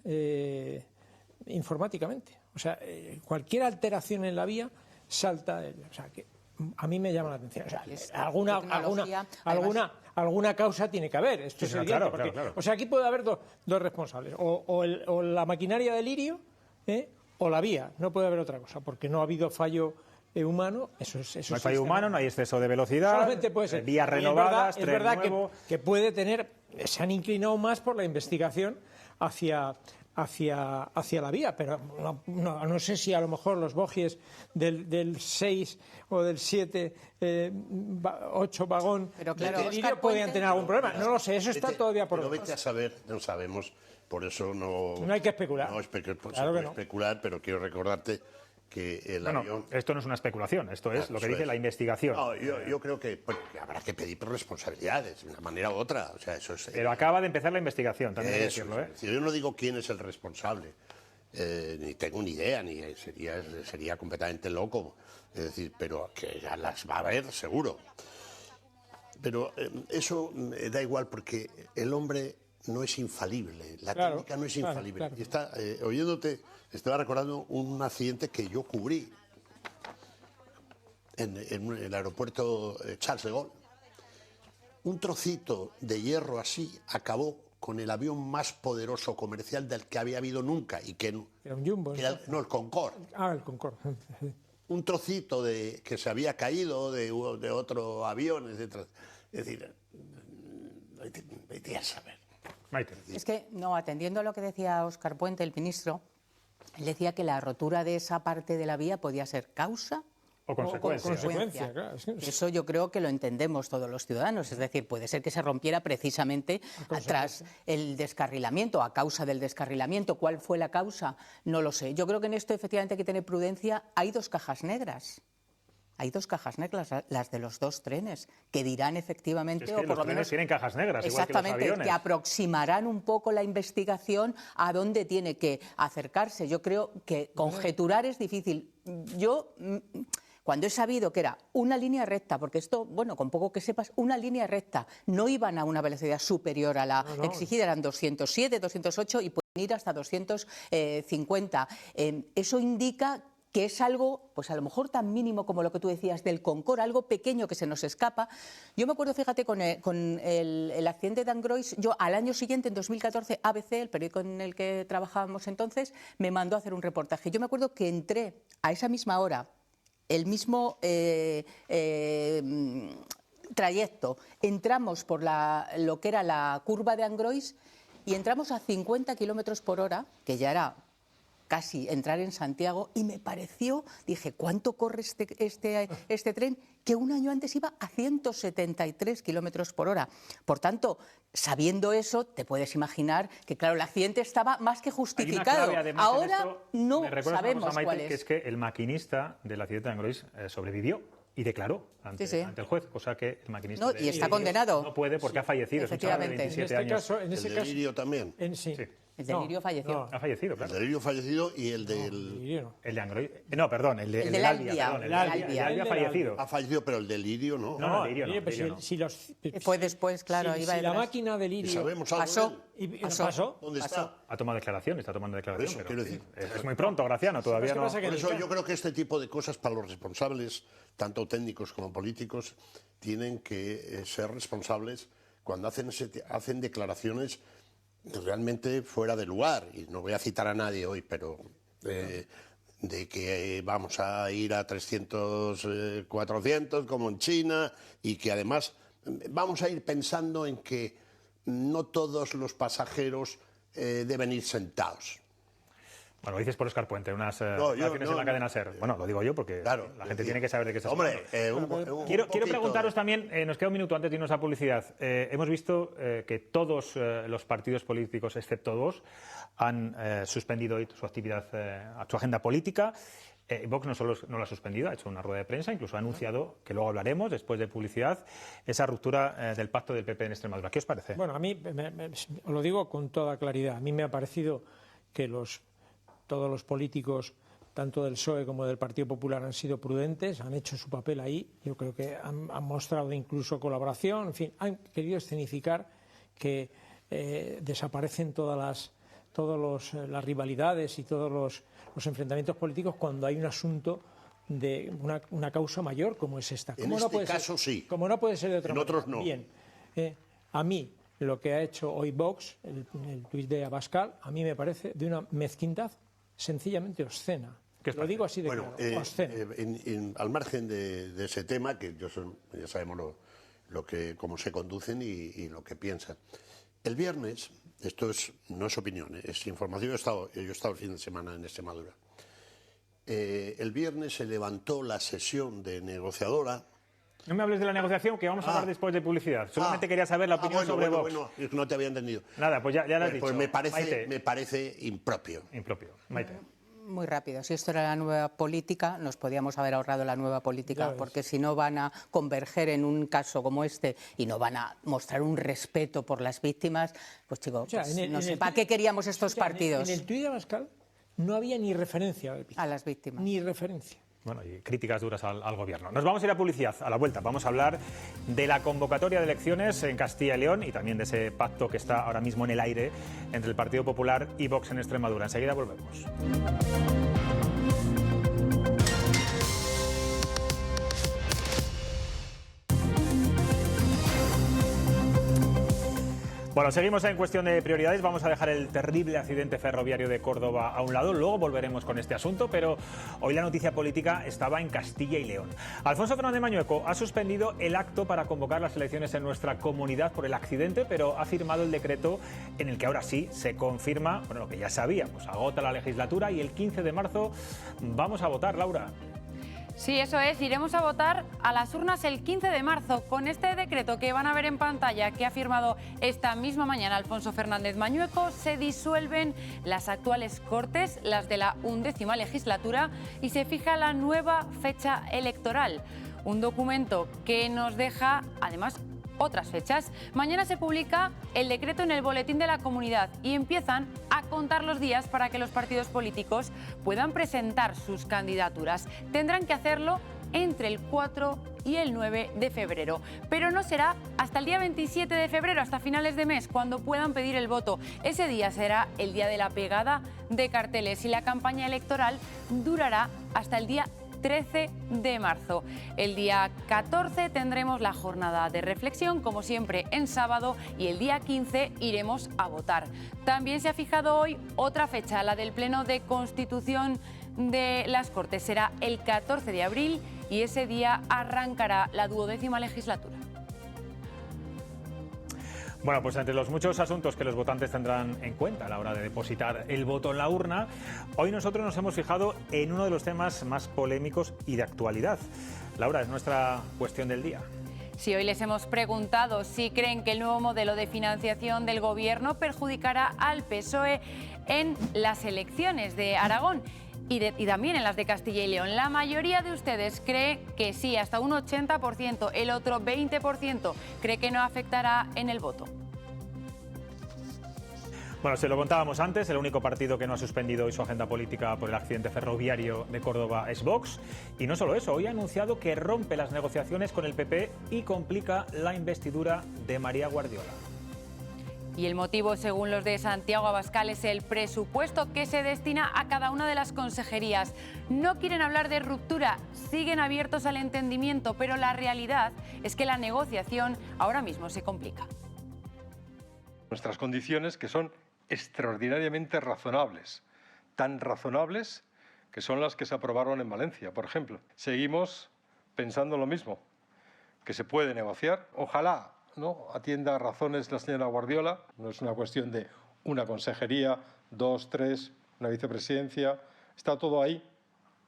informáticamente. O sea, cualquier alteración en la vía salta. O sea, que a mí me llama la atención. O sea, alguna causa tiene que haber. Esto es evidente, porque, claro. O sea, aquí puede haber dos responsables. O la maquinaria de Lirio, o la vía. No puede haber otra cosa, porque no ha habido fallo humano. Eso no hay fallo humano, no hay exceso de velocidad. Solamente puede ser. Vías renovadas, es verdad que puede tener. Se han inclinado más por la investigación hacia la vía, pero no sé si a lo mejor los bogies del 6 o del 7, 8 vagón de Lirio podían tener algún problema. No lo sé, eso está todavía por ver. Pero vete a saber, no sabemos, por eso no hay que especular. No especular, pero quiero recordarte que el avión... Esto no es una especulación, esto es lo que dice la investigación. No, yo creo que habrá que pedir responsabilidades de una manera u otra. O sea, eso es, pero acaba de empezar la investigación, también hay que decirlo. Yo no digo quién es el responsable, ni tengo ni idea, ni sería completamente loco. Es decir, pero que ya las va a haber, seguro. Pero eso da igual, porque el hombre no es infalible, la técnica no es infalible. Y está, oyéndote, estaba recordando un accidente que yo cubrí en el aeropuerto Charles de Gaulle. Un trocito de hierro así acabó con el avión más poderoso comercial del que había habido nunca. Y que era un Jumbo, no, el Concorde. El Concorde. Un trocito que se había caído de otro avión, etc. Es decir, vete a saber. Es que, atendiendo a lo que decía Óscar Puente, el ministro, él decía que la rotura de esa parte de la vía podía ser causa o consecuencia. Claro. Eso yo creo que lo entendemos todos los ciudadanos, es decir, puede ser que se rompiera precisamente tras el descarrilamiento, a causa del descarrilamiento. ¿Cuál fue la causa? No lo sé. Yo creo que en esto efectivamente hay que tener prudencia. Hay dos cajas negras. Hay dos cajas negras, las de los dos trenes, que dirán efectivamente, o por lo menos tienen cajas negras, exactamente, igual que los aviones, que aproximarán un poco la investigación a dónde tiene que acercarse. Yo creo que conjeturar es difícil. Yo, cuando he sabido que era una línea recta, porque esto, con poco que sepas, una línea recta, no iban a una velocidad superior a la exigida, eran 207, 208 y pueden ir hasta 250. Eso indica que es algo, pues a lo mejor tan mínimo como lo que tú decías del Concorde, algo pequeño que se nos escapa. Yo me acuerdo, fíjate, con el accidente de Angrois, yo al año siguiente, en 2014, ABC, el periódico en el que trabajábamos entonces, me mandó a hacer un reportaje. Yo me acuerdo que entré a esa misma hora, el mismo trayecto, entramos por lo que era la curva de Angrois y entramos a 50 kilómetros por hora, que ya era casi entrar en Santiago, y me pareció, dije, ¿cuánto corre este tren? Que un año antes iba a 173 kilómetros por hora. Por tanto, sabiendo eso, te puedes imaginar que, claro, el accidente estaba más que justificado. Ahora no sabemos cuál es. Que es que el maquinista del accidente de Angrois sobrevivió y declaró ante el juez, cosa que el maquinista y está condenado. No puede porque ha fallecido. Efectivamente. Es un chaval de 27 años. En ese caso, Lirio también. Sí. El de Lirio falleció. Ha fallecido, claro. El de Lirio fallecido y el del... El de Angrois... No, perdón, el del Albia. El Albia ha fallecido. Ha fallecido, pero el de Lirio no. No, el Lirio no. Fue después, claro. Si la máquina de Lirio pasó. ¿Dónde está? Ha tomado declaración, está tomando declaración. Eso, quiero decir. Es muy pronto, Graciano, todavía no. Por eso yo creo que este tipo de cosas para los responsables, tanto técnicos como políticos, tienen que ser responsables cuando hacen declaraciones realmente fuera de lugar. Y no voy a citar a nadie hoy, pero de que vamos a ir a 300, 400 como en China, y que además vamos a ir pensando en que no todos los pasajeros deben ir sentados. Bueno, lo dices por Óscar Puente, unas declaraciones en la cadena SER. Bueno, lo digo yo porque la gente tiene que saber de qué se trata. Quiero preguntaros también, nos queda un minuto antes de irnos a publicidad. Hemos visto que todos los partidos políticos, excepto dos, han suspendido hoy su actividad, su agenda política. Vox no solo no la ha suspendido, ha hecho una rueda de prensa, incluso ha anunciado, que luego hablaremos después de publicidad, esa ruptura del pacto del PP en Extremadura. ¿Qué os parece? Bueno, a mí, os lo digo con toda claridad, a mí me ha parecido que todos los políticos tanto del PSOE como del Partido Popular han sido prudentes, han hecho su papel ahí, yo creo que han mostrado incluso colaboración, en fin, han querido escenificar que desaparecen todas las rivalidades y todos los enfrentamientos políticos cuando hay un asunto de una causa mayor como es esta. En este caso sí. Como no puede ser de otra manera. En otros no. Bien, a mí lo que ha hecho hoy Vox, el tuit de Abascal, a mí me parece de una mezquindad sencillamente obscena. Lo digo así de claro, obscena. Al margen de ese tema, que ya sabemos cómo se conducen y lo que piensan. El viernes, esto no es opinión, es información, yo he estado el fin de semana en Extremadura. El viernes se levantó la sesión de negociadora. No me hables de la negociación, que vamos a hablar después de publicidad. Solamente quería saber la opinión sobre Vox. Bueno, no te había entendido. Nada, pues ya lo has dicho. Pues me parece impropio. Impropio. Maite. Muy rápido. Si esto era la nueva política, nos podíamos haber ahorrado la nueva política, porque si no van a converger en un caso como este y no van a mostrar un respeto por las víctimas, pues chicos, no sé, ¿para qué queríamos estos partidos? En el tuit de Abascal no había ni referencia a las víctimas. Ni referencia. Bueno, y críticas duras al gobierno. Nos vamos a ir a publicidad. A la vuelta vamos a hablar de la convocatoria de elecciones en Castilla y León y también de ese pacto que está ahora mismo en el aire entre el Partido Popular y Vox en Extremadura. Enseguida volvemos. Bueno, seguimos en cuestión de prioridades. Vamos a dejar el terrible accidente ferroviario de Córdoba a un lado. Luego volveremos con este asunto, pero hoy la noticia política estaba en Castilla y León. Alfonso Fernández Mañueco ha suspendido el acto para convocar las elecciones en nuestra comunidad por el accidente, pero ha firmado el decreto en el que ahora sí se confirma, bueno, lo que ya sabíamos, agota la legislatura y el 15 de marzo vamos a votar, Laura. Sí, eso es. Iremos a votar a las urnas el 15 de marzo con este decreto que van a ver en pantalla que ha firmado esta misma mañana Alfonso Fernández Mañueco. Se disuelven las actuales Cortes, las de la 11ª legislatura, y se fija la nueva fecha electoral. Un documento que nos deja, además, otras fechas. Mañana se publica el decreto en el Boletín de la Comunidad y empiezan a contar los días para que los partidos políticos puedan presentar sus candidaturas. Tendrán que hacerlo entre el 4 y el 9 de febrero, pero no será hasta el día 27 de febrero, hasta finales de mes, cuando puedan pedir el voto. Ese día será el día de la pegada de carteles y la campaña electoral durará hasta el día 13 de marzo. El día 14 tendremos la jornada de reflexión, como siempre en sábado, y el día 15 iremos a votar. También se ha fijado hoy otra fecha, la del Pleno de Constitución de las Cortes. Será el 14 de abril y ese día arrancará la 12ª legislatura. Bueno, pues entre los muchos asuntos que los votantes tendrán en cuenta a la hora de depositar el voto en la urna, hoy nosotros nos hemos fijado en uno de los temas más polémicos y de actualidad. Laura, es nuestra cuestión del día. Sí, hoy les hemos preguntado si creen que el nuevo modelo de financiación del Gobierno perjudicará al PSOE en las elecciones de Aragón y también en las de Castilla y León. La mayoría de ustedes cree que sí, hasta un 80%, el otro 20% cree que no afectará en el voto. Bueno, se lo contábamos antes, el único partido que no ha suspendido hoy su agenda política por el accidente ferroviario de Córdoba es Vox. Y no solo eso, hoy ha anunciado que rompe las negociaciones con el PP y complica la investidura de María Guardiola. Y el motivo, según los de Santiago Abascal, es el presupuesto que se destina a cada una de las consejerías. No quieren hablar de ruptura, siguen abiertos al entendimiento, pero la realidad es que la negociación ahora mismo se complica. Nuestras condiciones, que son extraordinariamente razonables, tan razonables que son las que se aprobaron en Valencia, por ejemplo. Seguimos pensando lo mismo, que se puede negociar. Ojalá no atienda a razones la señora Guardiola. No es una cuestión de una consejería, 2, 3, una vicepresidencia. Está todo ahí.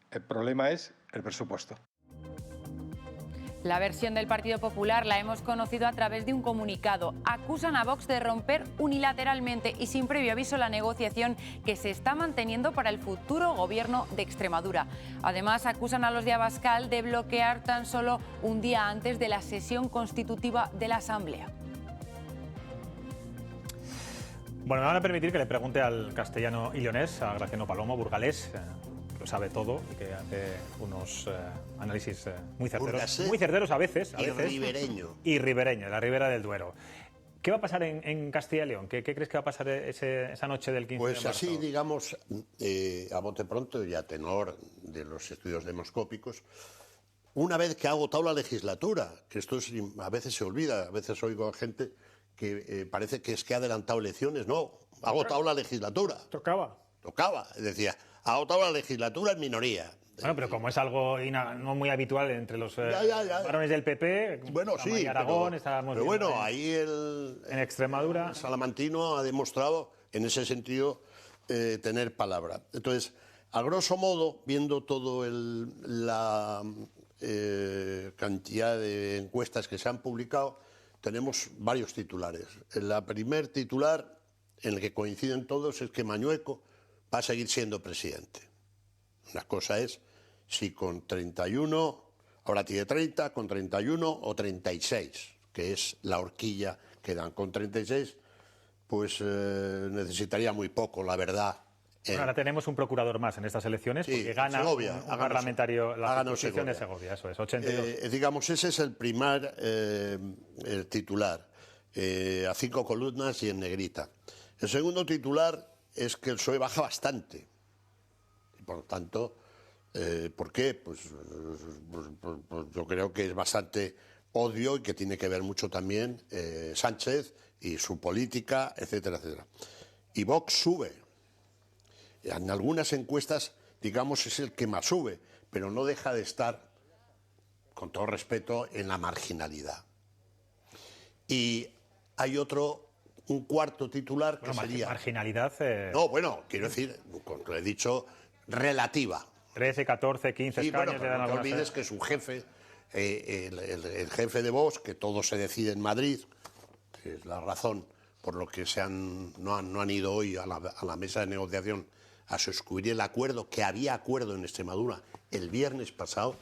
El problema es el presupuesto. La versión del Partido Popular la hemos conocido a través de un comunicado. Acusan a Vox de romper unilateralmente y sin previo aviso la negociación que se está manteniendo para el futuro gobierno de Extremadura. Además, acusan a los de Abascal de bloquear tan solo un día antes de la sesión constitutiva de la Asamblea. Bueno, me van a permitir que le pregunte al castellano y leonés, a Graciano Palomo, burgalés, sabe todo y que hace unos análisis muy Burgasés certeros a veces. Y ribereño. Y ribereño, la Ribera del Duero. ¿Qué va a pasar en Castilla y León? ¿Qué crees que va a pasar esa noche del 15 de marzo? Pues así, digamos, a bote pronto y a tenor de los estudios demoscópicos, una vez que ha agotado la legislatura, que esto a veces se olvida, a veces oigo a gente que parece que es que ha adelantado elecciones. No, ha agotado la legislatura. Tocaba, decía, ha agotado la legislatura en minoría. Bueno, pero como es algo no muy habitual entre los varones del PP, bueno, sí, Aragón, estábamos pero viendo bueno, ahí en Extremadura. El salamantino ha demostrado, en ese sentido, tener palabra. Entonces, a grosso modo, viendo todo la cantidad de encuestas que se han publicado, tenemos varios titulares. El primer titular, en el que coinciden todos, es que Mañueco va a seguir siendo presidente. Una cosa es si con 31, ahora tiene 30, con 31 o 36, que es la horquilla que dan. Con 36, pues necesitaría muy poco, la verdad. Bueno, ahora tenemos un procurador más en estas elecciones, porque gana Segovia, un parlamentario la circunscripción de Segovia, eso es, 82. Digamos, ese es el primer titular, a 5 columnas y en negrita. El segundo titular es que el PSOE baja bastante. Y por lo tanto, ¿por qué? Pues yo creo que es bastante odio y que tiene que ver mucho también Sánchez y su política, etcétera, etcétera. Y Vox sube. En algunas encuestas, digamos, es el que más sube, pero no deja de estar, con todo respeto, en la marginalidad. Y hay un cuarto titular que sería... Marginalidad... No, bueno, quiero decir, como he dicho, relativa. 13, 14, 15 escaños... Bueno, no te olvides que su jefe, el jefe de Vox, que todo se decide en Madrid, que es la razón por lo que no han ido hoy a la mesa de negociación a suscribir el acuerdo, que había acuerdo en Extremadura el viernes pasado,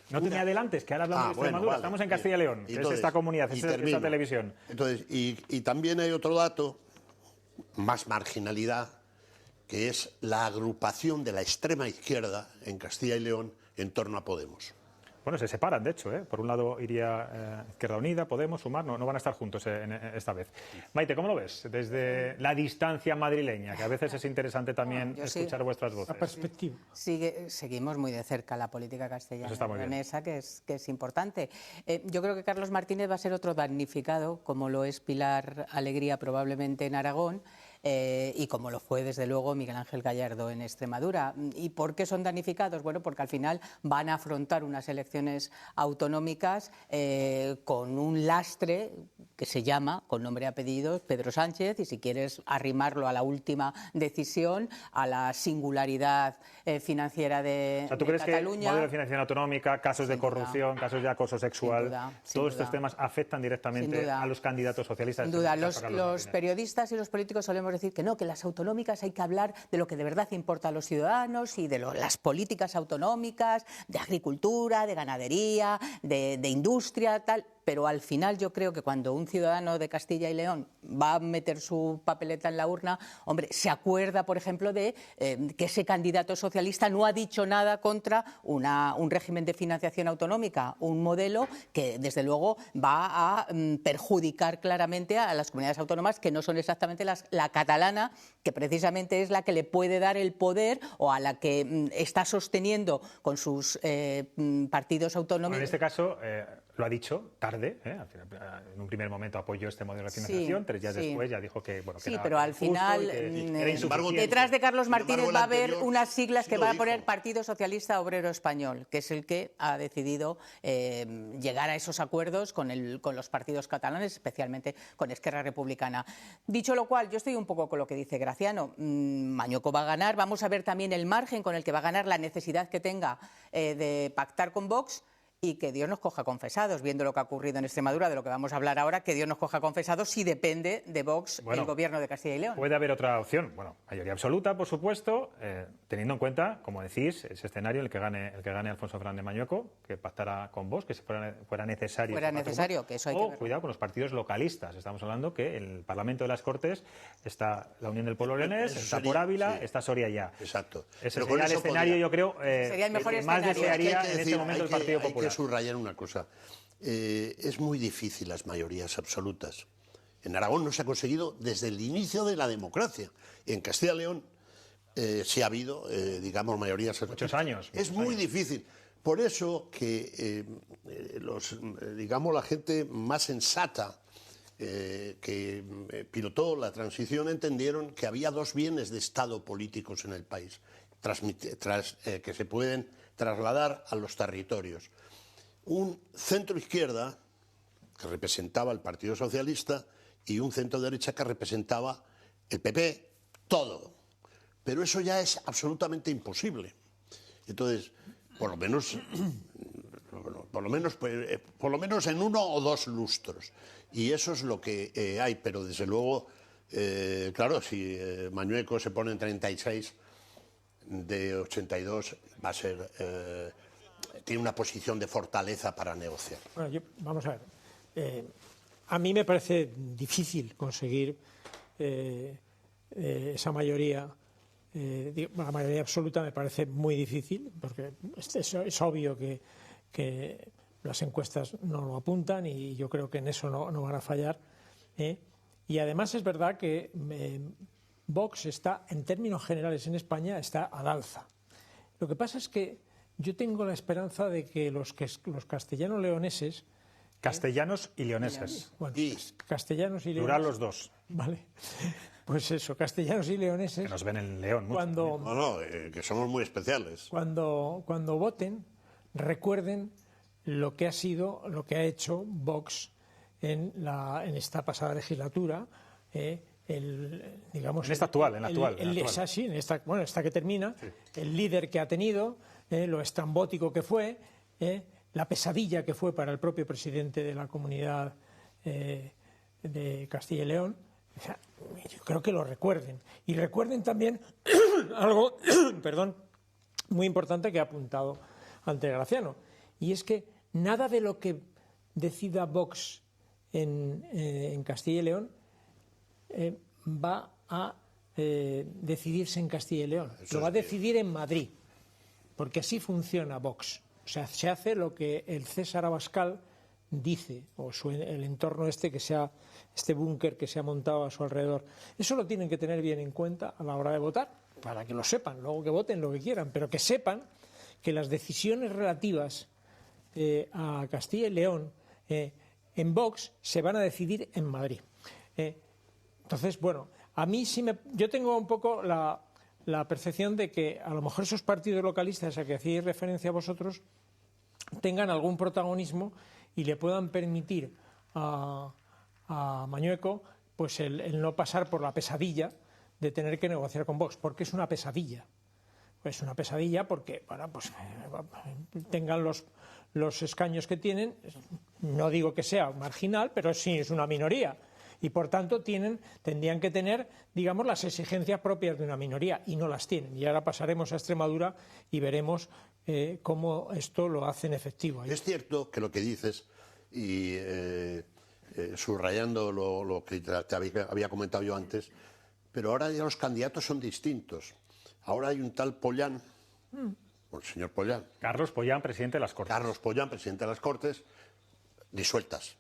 No tenía adelantes, que ahora hablamos de Extremadura, vale. Estamos en Castilla y León, que es esta comunidad, es esta televisión. Entonces, y también hay otro dato, más marginalidad, que es la agrupación de la extrema izquierda en Castilla y León en torno a Podemos. Bueno, se separan, de hecho, ¿eh? Por un lado iría Izquierda Unida, Podemos, Sumar, no van a estar juntos esta vez. Maite, ¿cómo lo ves? Desde la distancia madrileña, que a veces es interesante también escuchar vuestras voces. La perspectiva. Seguimos muy de cerca la política castellana leonesa, que es importante. Yo creo que Carlos Martínez va a ser otro damnificado, como lo es Pilar Alegría probablemente en Aragón, y como lo fue desde luego Miguel Ángel Gallardo en Extremadura. ¿Y por qué son damnificados? Bueno, porque al final van a afrontar unas elecciones autonómicas con un lastre que se llama, con nombre y apellido, Pedro Sánchez, y si quieres arrimarlo a la última decisión, a la singularidad financiera de ¿tú crees Cataluña? Que modelo de financiación autonómica, casos de corrupción, casos de acoso sexual, todos estos temas afectan directamente a los candidatos socialistas? Sin duda, los periodistas y los políticos solemos decir que no, que las autonómicas hay que hablar de lo que de verdad importa a los ciudadanos y de las políticas autonómicas, de agricultura, de ganadería, de industria, tal. Pero al final yo creo que cuando un ciudadano de Castilla y León va a meter su papeleta en la urna, hombre, se acuerda, por ejemplo, de que ese candidato socialista no ha dicho nada contra un régimen de financiación autonómica, un modelo que, desde luego, va a perjudicar claramente a las comunidades autónomas que no son exactamente la catalana, que precisamente es la que le puede dar el poder o a la que está sosteniendo con sus partidos autonómicos. Bueno, en este caso... lo ha dicho tarde, en un primer momento apoyó este modelo de financiación, 3 días después ya dijo que, bueno, que sí, era pero al final, detrás de Carlos Martínez va a haber unas siglas que va a poner Partido Socialista Obrero Español, que es el que ha decidido llegar a esos acuerdos con los partidos catalanes, especialmente con Esquerra Republicana. Dicho lo cual, yo estoy un poco con lo que dice Graciano. Mañueco va a ganar, vamos a ver también el margen con el que va a ganar, la necesidad que tenga de pactar con Vox. y que Dios nos coja confesados, viendo lo que ha ocurrido en Extremadura, de lo que vamos a hablar ahora, que Dios nos coja confesados si depende de Vox el gobierno de Castilla y León. Puede haber otra opción, bueno, mayoría absoluta, por supuesto, teniendo en cuenta, como decís, ese escenario en el que gane Alfonso Fernández Mañueco, que pactara con Vox, que fuera necesario. Que eso hay que verlo. Cuidado con los partidos localistas. Estamos hablando que en el Parlamento de las Cortes está la Unión del Pueblo Leonés, está por Ávila, está Soria ya. Exacto. Ese sería el escenario, yo creo, sería el mejor que más desearía en este momento el Partido Hay Popular. que subrayar una cosa. Es muy difícil las mayorías absolutas. En Aragón no se ha conseguido desde el inicio de la democracia. En Castilla y León sí ha habido, digamos, mayorías absolutas. Muchos años. Es muy difícil. Por eso que digamos, la gente más sensata que pilotó la transición entendieron que había dos bienes de Estado políticos en el país, que se pueden trasladar a los territorios. Un centro-izquierda, que representaba el Partido Socialista, y un centro-derecha que representaba el PP, todo. Pero eso ya es absolutamente imposible. Entonces, por lo menos en 1 o 2 lustros. Y eso es lo que hay, pero desde luego, claro, si Mañueco se pone en 36 de 82, va a ser... tiene una posición de fortaleza para negociar. Bueno, vamos a ver. A mí me parece difícil conseguir esa mayoría. La mayoría absoluta me parece muy difícil, porque es obvio que las encuestas no lo apuntan y yo creo que en eso no van a fallar. Y además es verdad que Vox está, en términos generales en España, está al alza. Lo que pasa es que yo tengo la esperanza de que los castellanos-leoneses... Castellanos y leoneses. Bueno, castellanos y leoneses. Plural los dos. Vale. Pues eso, castellanos y leoneses... Que nos ven en León mucho. Que somos muy especiales. Cuando voten, recuerden lo que ha hecho Vox en esta pasada legislatura, digamos... En esta actual. Esta que termina, sí. El líder que ha tenido, lo estrambótico que fue, la pesadilla que fue para el propio presidente de la Comunidad de Castilla y León. O sea, yo creo que lo recuerden. Y recuerden también algo, muy importante que ha apuntado ante Graciano. Y es que nada de lo que decida Vox en Castilla y León va a decidirse en Castilla y León. Lo va a decidir en Madrid, porque así funciona Vox. O sea, se hace lo que el César Abascal dice, o el entorno este búnker que se ha montado a su alrededor. Eso lo tienen que tener bien en cuenta a la hora de votar, para que lo sepan, luego que voten lo que quieran, pero que sepan que las decisiones relativas a Castilla y León en Vox se van a decidir en Madrid. Entonces, bueno, a mí yo tengo un poco la percepción de que a lo mejor esos partidos localistas a que hacéis referencia a vosotros tengan algún protagonismo y le puedan permitir a Mañueco pues el no pasar por la pesadilla de tener que negociar con Vox, porque es una pesadilla. Es una pesadilla porque, bueno, pues tengan los escaños que tienen, no digo que sea marginal, pero sí es una minoría. Y por tanto tendrían que tener, digamos, las exigencias propias de una minoría, y no las tienen. Y ahora pasaremos a Extremadura y veremos cómo esto lo hacen efectivo. Es cierto que lo que dices, y subrayando lo que te había comentado yo antes, pero ahora ya los candidatos son distintos. Ahora hay un tal Pollán, el señor Pollán. Carlos Pollán, presidente de las Cortes. Carlos Pollán, presidente de las Cortes, disueltas.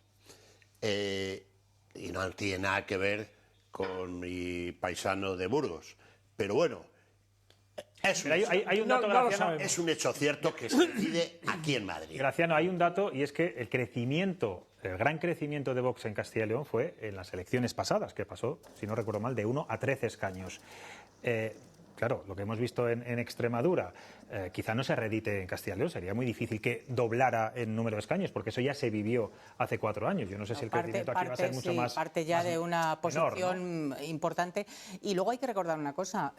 Y no tiene nada que ver con mi paisano de Burgos. Pero bueno, es un hecho cierto que se decide aquí en Madrid. Graciano, hay un dato, y es que el gran crecimiento de Vox en Castilla y León fue en las elecciones pasadas, que pasó, si no recuerdo mal, de 1 a 13 escaños. claro, lo que hemos visto en Extremadura quizá no se reedite en Castilla y León. Sería muy difícil que doblara el número de escaños, porque eso ya se vivió hace 4 años. Yo no sé si el crecimiento aquí va a ser mucho más... Parte ya de una posición menor, ¿no? importante. Y luego hay que recordar una cosa,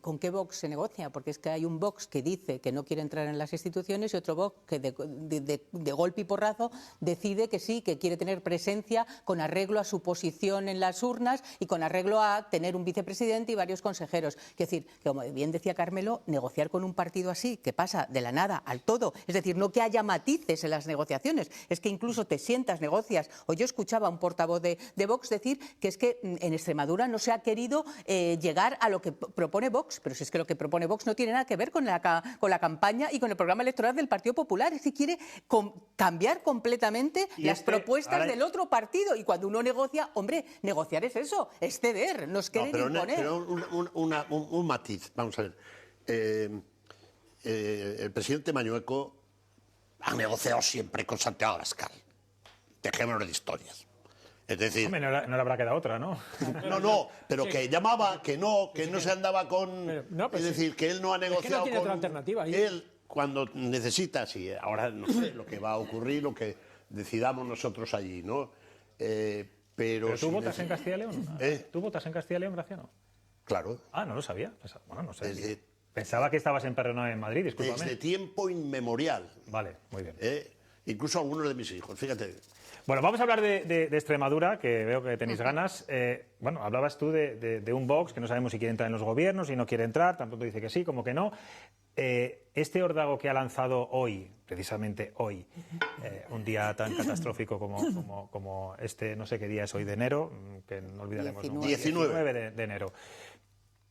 ¿con qué Vox se negocia? Porque es que hay un Vox que dice que no quiere entrar en las instituciones y otro Vox que de golpe y porrazo decide que sí, que quiere tener presencia con arreglo a su posición en las urnas y con arreglo a tener un vicepresidente y varios consejeros. Es decir, que como bien decía Carmelo, negociar con un partido así, que pasa de la nada al todo, es decir, no que haya matices en las negociaciones, es que incluso te sientas, negocias. O yo escuchaba a un portavoz de Vox decir que es que en Extremadura no se ha querido llegar a lo que propone Vox, pero si es que lo que propone Vox no tiene nada que ver con la campaña y con el programa electoral del Partido Popular, es que quiere cambiar completamente las propuestas del otro partido, y cuando uno negocia, hombre, negociar es eso, es ceder, no es querer imponer. Pero un matiz, vamos a ver. El presidente Mañueco ha negociado siempre con Santiago Abascal. Dejémonos de historias. Es decir... Hombre, no le habrá quedado otra, ¿no? No, pero que llamaba, que no se andaba con... es decir, que él no ha negociado es que no tiene con... otra alternativa. Él, cuando necesita, sí, ahora no sé lo que va a ocurrir, lo que decidamos nosotros allí, ¿no? Pero ¿tú votas en Castilla y León? ¿Tú votas en Castilla y León, Graciano? Claro. Ah, no lo sabía. Bueno, no sé. Pensaba que estabas empadronado en Madrid, discúlpame. Desde tiempo inmemorial. Vale, muy bien. Incluso algunos de mis hijos, fíjate. Bueno, vamos a hablar de Extremadura, que veo que tenéis ganas. Bueno, hablabas tú de un Vox, que no sabemos si quiere entrar en los gobiernos, si no quiere entrar, tanto dice que sí como que no. Este órdago que ha lanzado hoy, precisamente hoy, un día tan catastrófico como este, no sé qué día es hoy de enero, que no olvidaremos. 19 de enero.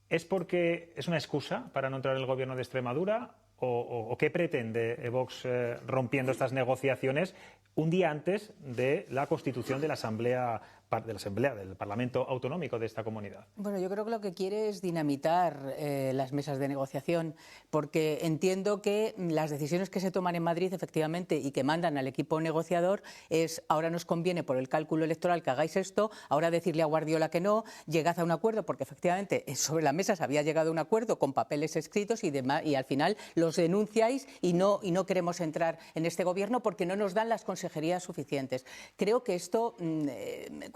¿Es porque es una excusa para no entrar en el gobierno de Extremadura? ¿O qué pretende Vox rompiendo estas negociaciones un día antes de la constitución de la Asamblea del Parlamento Autonómico de esta comunidad? Bueno, yo creo que lo que quiere es dinamitar las mesas de negociación, porque entiendo que las decisiones que se toman en Madrid, efectivamente, y que mandan al equipo negociador, es ahora nos conviene por el cálculo electoral que hagáis esto, ahora decirle a Guardiola que no, llegad a un acuerdo, porque efectivamente sobre la mesa se había llegado a un acuerdo con papeles escritos y demás, y al final los denunciáis y no queremos entrar en este gobierno porque no nos dan las consejerías suficientes. Creo que esto...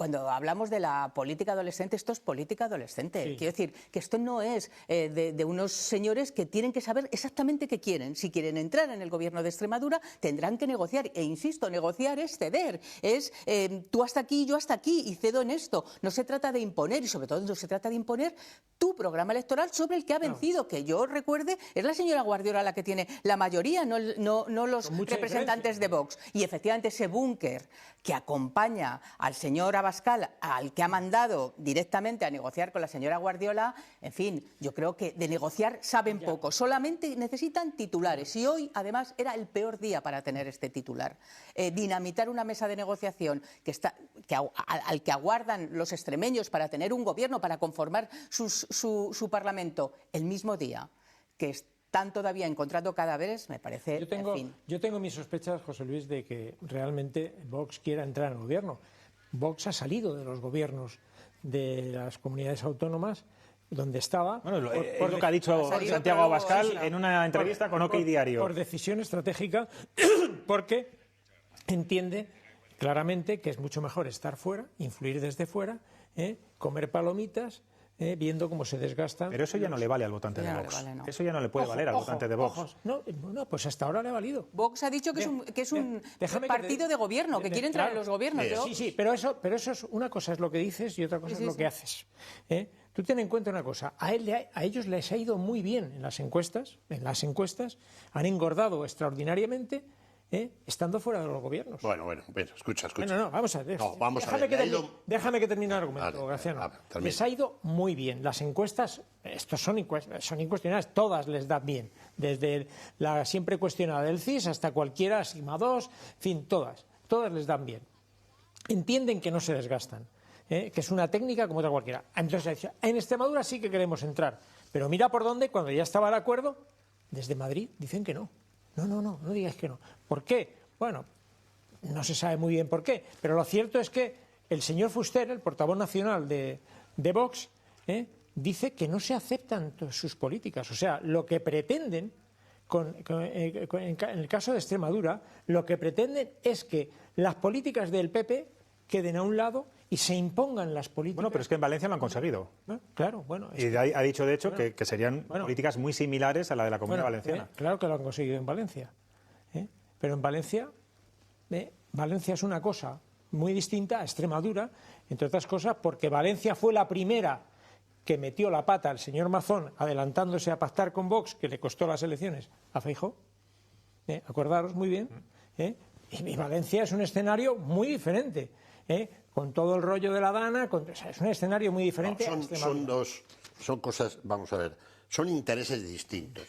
Cuando hablamos de la política adolescente, esto es política adolescente. Sí. Quiero decir que esto no es de unos señores que tienen que saber exactamente qué quieren. Si quieren entrar en el gobierno de Extremadura, tendrán que negociar. E insisto, negociar es ceder. Es tú hasta aquí, yo hasta aquí, y cedo en esto. No se trata de imponer, y sobre todo no se trata de imponer tu programa electoral sobre el que ha vencido. Que yo recuerde, es la señora Guardiola la que tiene la mayoría, no los representantes de Vox. Y efectivamente ese búnker que acompaña al señor Abascal, al que ha mandado directamente a negociar con la señora Guardiola, en fin, yo creo que de negociar saben poco, solamente necesitan titulares, y hoy además era el peor día para tener este titular. Dinamitar una mesa de negociación al que aguardan los extremeños para tener un gobierno, para conformar su parlamento el mismo día que están todavía encontrando cadáveres, me parece... Yo tengo mis sospechas, José Luis, de que realmente Vox quiera entrar en el gobierno. Vox ha salido de los gobiernos de las comunidades autónomas donde estaba... Bueno, es lo que ha dicho Santiago Abascal en una entrevista con OK Diario. Por decisión estratégica, porque entiende claramente que es mucho mejor estar fuera, influir desde fuera, comer palomitas... viendo cómo se desgastan. Pero eso ya no le vale al votante de Vox. Eso ya no le puede valer al votante de Vox. No, pues hasta ahora le ha valido. Vox ha dicho que es un partido de gobierno, que quiere entrar en los gobiernos. Sí, pero eso es una cosa es lo que dices y otra cosa es lo que haces. Tú ten en cuenta una cosa, a ellos les ha ido muy bien en las encuestas, han engordado extraordinariamente, estando fuera de los gobiernos. Bueno, escucha. No, vamos a ver. Déjame que termine el argumento, Graciano. Les ha ido muy bien. Las encuestas, estos son incuestionables, todas les dan bien. Desde la siempre cuestionada del CIS hasta cualquiera, Sigma 2, en fin, todas les dan bien. Entienden que no se desgastan, que es una técnica como otra cualquiera. Entonces, en Extremadura sí que queremos entrar, pero mira por dónde, cuando ya estaba el acuerdo, desde Madrid dicen que no. No digas que no. ¿Por qué? Bueno, no se sabe muy bien por qué, pero lo cierto es que el señor Fuster, el portavoz nacional de Vox, dice que no se aceptan sus políticas. O sea, lo que pretenden, en el caso de Extremadura, lo que pretenden es que las políticas del PP queden a un lado y se impongan las políticas. Bueno, pero es que en Valencia lo han conseguido. Claro, bueno. Y ha dicho, de hecho, que serían políticas muy similares a la de la Comunidad Valenciana. Claro que lo han conseguido en Valencia. Pero en Valencia, Valencia es una cosa muy distinta a Extremadura, entre otras cosas porque Valencia fue la primera que metió la pata al señor Mazón adelantándose a pactar con Vox, que le costó las elecciones a Feijóo. Acordaros muy bien. Y Valencia es un escenario muy diferente. Con todo el rollo de la Dana, es un escenario muy diferente. Son cosas, vamos a ver, son intereses distintos.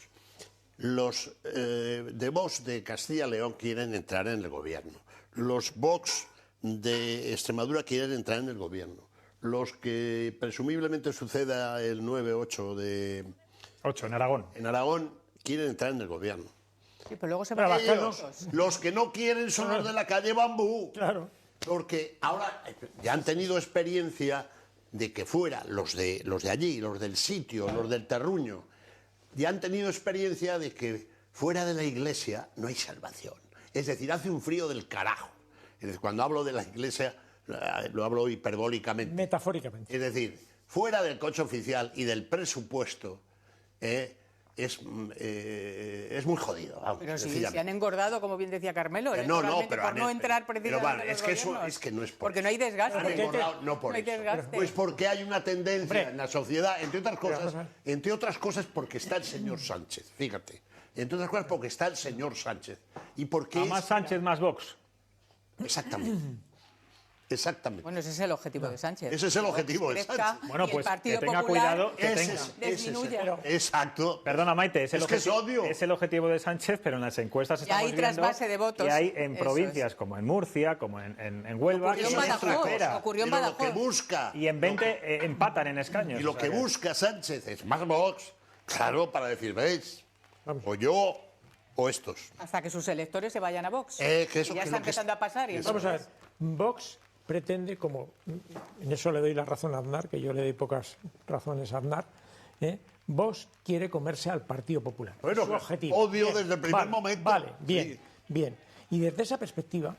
Los de Vox de Castilla y León quieren entrar en el gobierno. Los Vox de Extremadura quieren entrar en el gobierno. Los que presumiblemente suceda el 9-8 de... 8, en Aragón. En Aragón quieren entrar en el gobierno. Sí, pero luego se van los que no quieren son los de la calle Bambú. Claro. Porque ahora ya han tenido experiencia de que fuera los de allí, los del sitio, los del terruño, ya han tenido experiencia de que fuera de la iglesia no hay salvación. Es decir, hace un frío del carajo. Es decir, cuando hablo de la iglesia, lo hablo hiperbólicamente. Metafóricamente. Es decir, fuera del coche oficial y del presupuesto, es muy jodido. Vamos, pero si se han engordado, como bien decía Carmelo, pero por no entrar precisamente en los gobiernos. Es que no es por porque no hay desgaste. Han engordado, no por eso. Pues porque hay una tendencia en la sociedad, entre otras cosas porque está el señor Sánchez, fíjate. Entre otras cosas porque está el señor Sánchez. Y porque más Sánchez, más Vox. Exactamente. Bueno, ese es el objetivo de Sánchez. Ese es el objetivo de Sánchez. Bueno, pues que tenga cuidado. Exacto. Perdona, Maite, es el objetivo de Sánchez, pero en las encuestas estamos hay trasvase de votos. Que hay en provincias como en Murcia, como en Huelva. Ocurrió en Badajoz. Lo que busca. Y en 20 empatan en escaños. Y lo que busca Sánchez es más Vox, claro, para decir, ¿veis? O yo o estos. Hasta que sus electores se vayan a Vox. Que ya está empezando a pasar. Vamos a ver, Vox pretende, como en eso le doy la razón a Aznar, que yo le doy pocas razones a Aznar, Vox quiere comerse al Partido Popular. Bueno, es su objetivo. Obvio desde el primer momento. Vale, bien. Y desde esa perspectiva,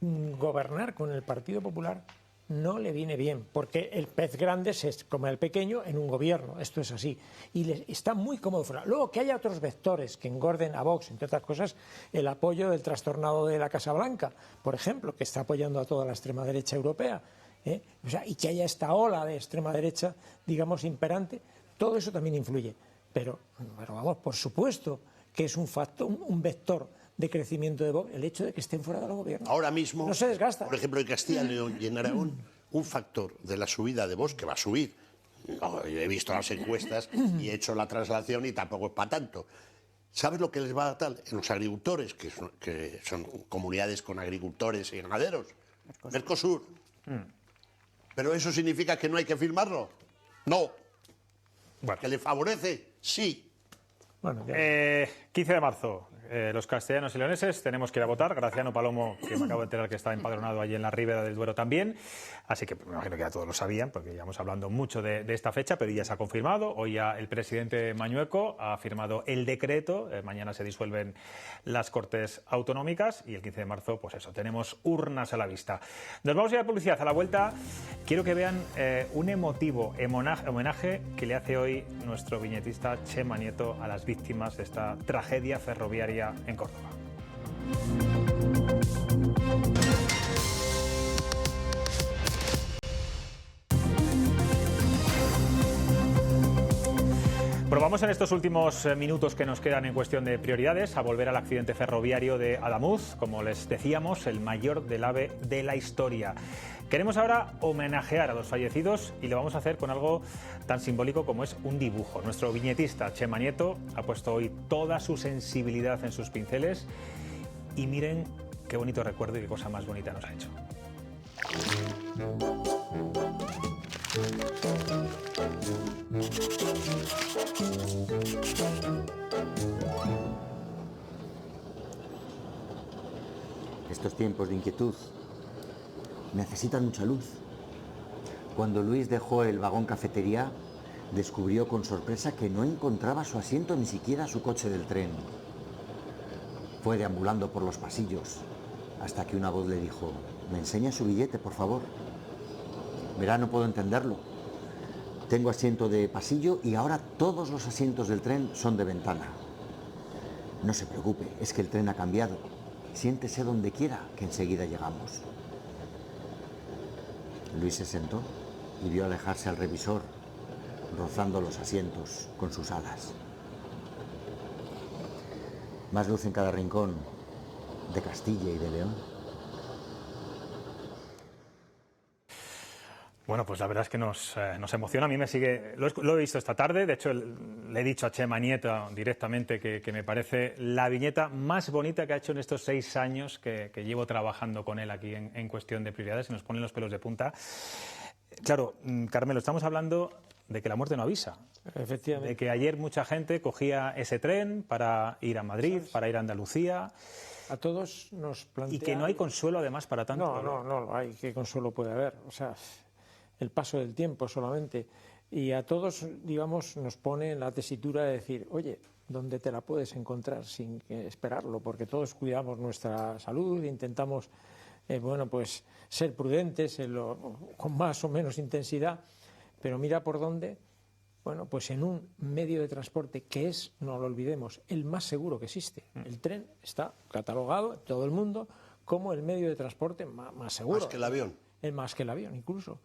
gobernar con el Partido Popular no le viene bien, porque el pez grande se come al pequeño en un gobierno, esto es así, y está muy cómodo fuera. Luego, que haya otros vectores que engorden a Vox, entre otras cosas, el apoyo del trastornado de la Casa Blanca, por ejemplo, que está apoyando a toda la extrema derecha europea, y que haya esta ola de extrema derecha, digamos, imperante, todo eso también influye. Pero vamos, por supuesto que es un factor, un vector de crecimiento de Vox, el hecho de que estén fuera del gobierno. Ahora mismo, no se desgasta. Por ejemplo, en Castilla y León y en Aragón, un factor de la subida de Vox, que va a subir, no, yo he visto las encuestas y he hecho la traslación y tampoco es para tanto. ¿Sabes lo que les va a dar? En los agricultores, que son comunidades con agricultores y ganaderos. Mercosur. ¿Pero eso significa que no hay que firmarlo? No. ¿Que le favorece? Sí. Bueno, 15 de marzo. Los castellanos y leoneses tenemos que ir a votar. Graciano Palomo, que me acabo de enterar que está empadronado allí en la Ribera del Duero también. Así que me imagino que ya todos lo sabían, porque llevamos hablando mucho de esta fecha, pero ya se ha confirmado. Hoy ya el presidente Mañueco ha firmado el decreto. Mañana se disuelven las Cortes Autonómicas y el 15 de marzo, pues eso, tenemos urnas a la vista. Nos vamos a ir a publicidad. A la vuelta quiero que vean un emotivo homenaje que le hace hoy nuestro viñetista Chema Nieto a las víctimas de esta tragedia ferroviaria en Córdoba. Probamos en estos últimos minutos que nos quedan en cuestión de prioridades a volver al accidente ferroviario de Adamuz, como les decíamos, el mayor del AVE de la historia. Queremos ahora homenajear a los fallecidos y lo vamos a hacer con algo tan simbólico como es un dibujo. Nuestro viñetista Chema Nieto ha puesto hoy toda su sensibilidad en sus pinceles y miren qué bonito recuerdo y qué cosa más bonita nos ha hecho. Estos tiempos de inquietud necesitan mucha luz. Cuando Luis dejó el vagón cafetería, descubrió con sorpresa que no encontraba su asiento ni siquiera su coche del tren. Fue deambulando por los pasillos hasta que una voz le dijo: «¿Me enseña su billete, por favor? Verá, no puedo entenderlo. Tengo asiento de pasillo y ahora todos los asientos del tren son de ventana. No se preocupe, es que el tren ha cambiado. Siéntese donde quiera, que enseguida llegamos». Luis se sentó y vio alejarse al revisor, rozando los asientos con sus alas. Más luz en cada rincón de Castilla y de León. Bueno, pues la verdad es que nos emociona. A mí me sigue... Lo he visto esta tarde. De hecho, le he dicho a Chema Nieto directamente que me parece la viñeta más bonita que ha hecho en estos 6 años que llevo trabajando con él aquí en Cuestión de Prioridades. Se nos ponen los pelos de punta. Claro, Carmelo, estamos hablando de que la muerte no avisa. Efectivamente. De que ayer mucha gente cogía ese tren para ir a Madrid, ¿sabes? Para ir a Andalucía. A todos nos plantea... Y que no hay consuelo además para tanto. No lo hay. ¿Qué consuelo puede haber? O sea, el paso del tiempo solamente. Y a todos, digamos, nos pone en la tesitura de decir, oye, ¿dónde te la puedes encontrar sin esperarlo? Porque todos cuidamos nuestra salud, intentamos, pues ser prudentes con más o menos intensidad, pero mira por dónde. Bueno, pues en un medio de transporte que es, no lo olvidemos, el más seguro que existe. El tren está catalogado en todo el mundo como el medio de transporte más seguro. Más que el avión. Más que el avión, incluso.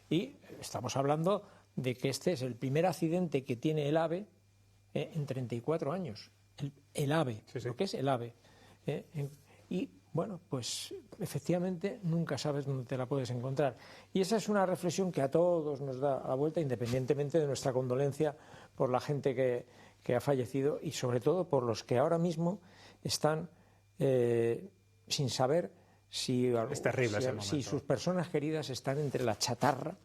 Y estamos hablando de que este es el primer accidente que tiene el AVE en 34 años. El AVE, sí. Lo que es el AVE. Y bueno, pues efectivamente nunca sabes dónde te la puedes encontrar. Y esa es una reflexión que a todos nos da la vuelta, independientemente de nuestra condolencia por la gente que ha fallecido y sobre todo por los que ahora mismo están sin saber si sus personas queridas están entre la chatarra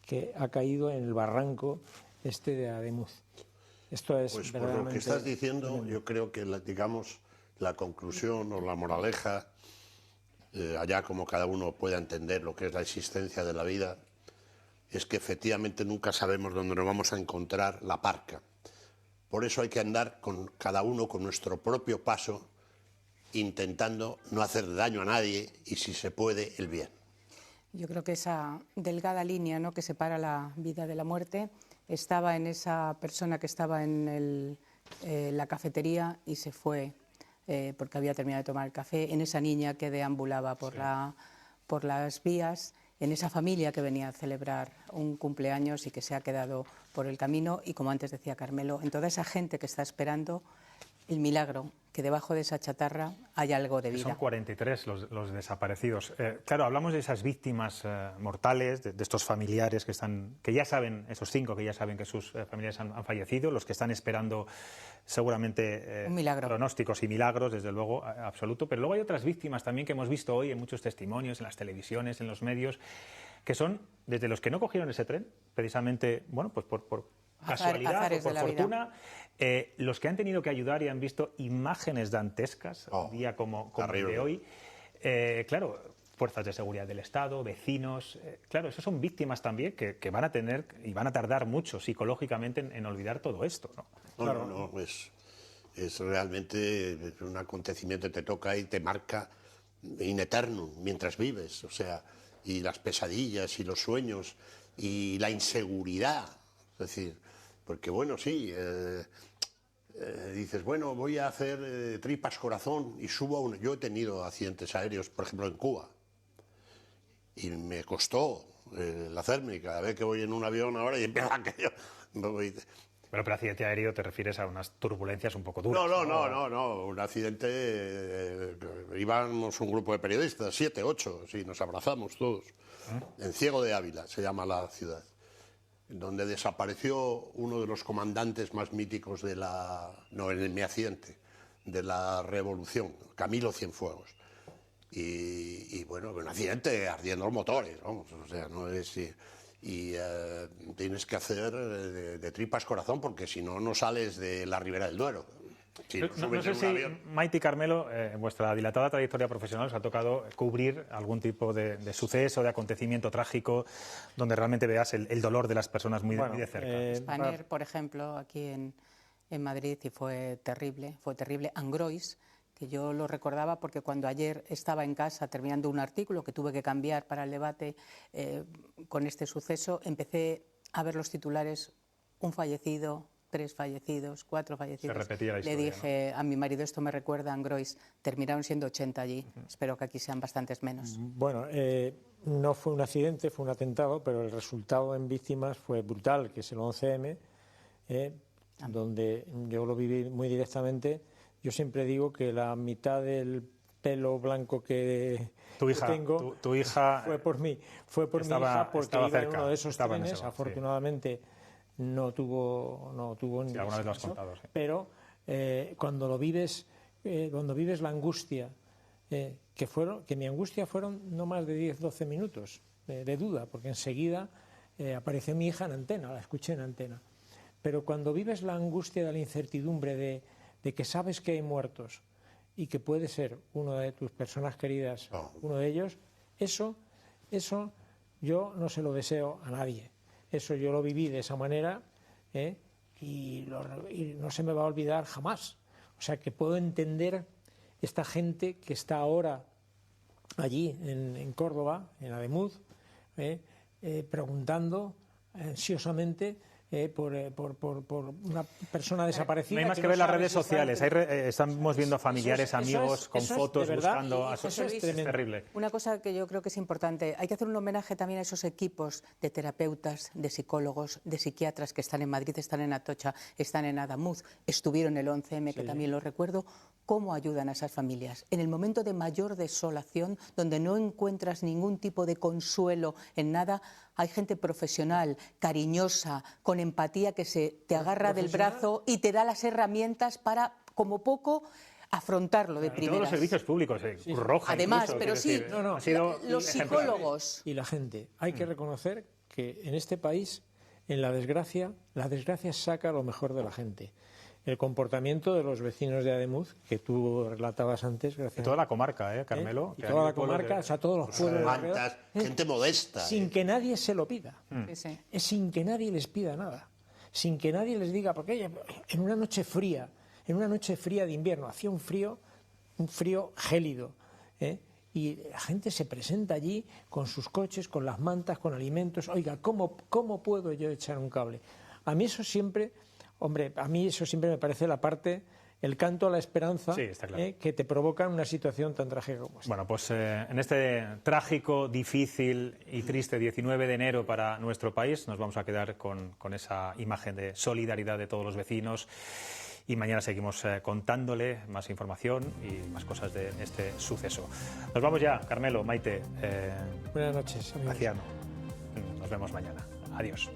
que ha caído en el barranco de Ademuz. Esto es pues por lo que estás diciendo, yo creo que la conclusión o la moraleja, allá como cada uno pueda entender lo que es la existencia de la vida, es que efectivamente nunca sabemos dónde nos vamos a encontrar la parca. Por eso hay que andar con cada uno con nuestro propio paso, intentando no hacer daño a nadie y, si se puede, el bien. Yo creo que esa delgada línea, ¿no?, que separa la vida de la muerte estaba en esa persona que estaba en la cafetería y se fue porque había terminado de tomar el café, en esa niña que deambulaba por las vías, en esa familia que venía a celebrar un cumpleaños y que se ha quedado por el camino, y como antes decía Carmelo, en toda esa gente que está esperando el milagro, que debajo de esa chatarra hay algo de vida. Son 43 los desaparecidos. Claro, hablamos de esas víctimas mortales, de estos familiares que ya saben, esos 5 que ya saben que sus familiares han fallecido, los que están esperando seguramente un milagro. Pronósticos y milagros, desde luego, absoluto. Pero luego hay otras víctimas también que hemos visto hoy en muchos testimonios, en las televisiones, en los medios, que son desde los que no cogieron ese tren, precisamente, bueno, pues por casualidad o por fortuna, los que han tenido que ayudar y han visto imágenes dantescas, un día como el de hoy, claro, fuerzas de seguridad del Estado, vecinos, claro, esos son víctimas también que van a tener y van a tardar mucho psicológicamente en olvidar todo esto, ¿no? No, es realmente un acontecimiento que te toca y te marca in eternum mientras vives, o sea, y las pesadillas y los sueños y la inseguridad, es decir, porque bueno, sí, dices, bueno, voy a hacer tripas corazón y subo yo he tenido accidentes aéreos, por ejemplo, en Cuba, y me costó el hacerme, y cada vez que voy en un avión ahora y empieza aquello... Bueno, pero accidente aéreo te refieres a unas turbulencias un poco duras. No, un accidente, íbamos un grupo de periodistas, 7, 8, sí, nos abrazamos todos, en Ciego de Ávila, se llama la ciudad, donde desapareció uno de los comandantes más míticos en mi accidente, de la Revolución, Camilo Cienfuegos. Y bueno, un accidente ardiendo los motores, vamos, o sea, no es... Y tienes que hacer de tripas corazón porque si no, no sales de la Ribera del Duero. Sí, no sé si Maite y Carmelo, en vuestra dilatada trayectoria profesional os ha tocado cubrir algún tipo de suceso, de acontecimiento trágico, donde realmente veas el dolor de las personas muy de cerca. Spanair, por ejemplo, aquí en Madrid, y fue terrible. Angrois, que yo lo recordaba porque cuando ayer estaba en casa terminando un artículo que tuve que cambiar para el debate con este suceso, empecé a ver los titulares: un fallecido, 3 fallecidos, 4 fallecidos. Se repetía la historia, Le dije a mi marido, esto me recuerda a Angrois, terminaron siendo 80 allí. Espero que aquí sean bastantes menos. Bueno, no fue un accidente, fue un atentado, pero el resultado en víctimas fue brutal, que es el 11M, donde yo lo viví muy directamente. Yo siempre digo que la mitad del pelo blanco que tengo tu hija fue por mí, mi hija, porque iba en uno de esos trenes, afortunadamente. No tuvo sí, alguna vez lo has contado, sí. Pero cuando vives la angustia, que mi angustia fueron no más de 10-12 minutos de duda, porque enseguida apareció mi hija en antena, la escuché en antena. Pero cuando vives la angustia de la incertidumbre de que sabes que hay muertos y que puede ser una de tus personas queridas, uno de ellos, eso yo no se lo deseo a nadie. Eso yo lo viví de esa manera y no se me va a olvidar jamás. O sea que puedo entender esta gente que está ahora allí en Córdoba, en Ademuz, preguntando ansiosamente por una persona desaparecida. No hay más que ver las redes sociales. Estamos viendo familiares, amigos con fotos buscando. Eso es terrible. Una cosa que yo creo que es importante, hay que hacer un homenaje también a esos equipos de terapeutas, de psicólogos, de psiquiatras que están en Madrid, están en Atocha, están en Ademuz, estuvieron el 11M, que también lo recuerdo. ¿Cómo ayudan a esas familias? En el momento de mayor desolación, donde no encuentras ningún tipo de consuelo en nada, hay gente profesional, cariñosa, con empatía, que te agarra del brazo y te da las herramientas para, como poco, afrontarlo de primeras. Todos los servicios públicos, Cruz Roja. Además, incluso, pero sí, los psicólogos. Y la gente. Hay que reconocer que en este país, en la desgracia saca lo mejor de la gente. El comportamiento de los vecinos de Ademuz, que tú relatabas antes. Gracias. Y toda la comarca, Carmelo. Y toda la comarca, o sea, todos los pueblos. Gente modesta. Sin que nadie se lo pida. Es sin que nadie les pida nada. Sin que nadie les diga, porque en una noche fría de invierno, hacía un frío gélido, y la gente se presenta allí con sus coches, con las mantas, con alimentos. Oiga, ¿cómo puedo yo echar un cable? A mí eso siempre me parece el canto a la esperanza, sí, está claro, que te provoca en una situación tan trágica como esta. Bueno, pues en este trágico, difícil y triste 19 de enero para nuestro país nos vamos a quedar con esa imagen de solidaridad de todos los vecinos, y mañana seguimos contándole más información y más cosas de este suceso. Nos vamos ya, Carmelo, Maite. Buenas noches, amigos. Graciano. Nos vemos mañana. Adiós.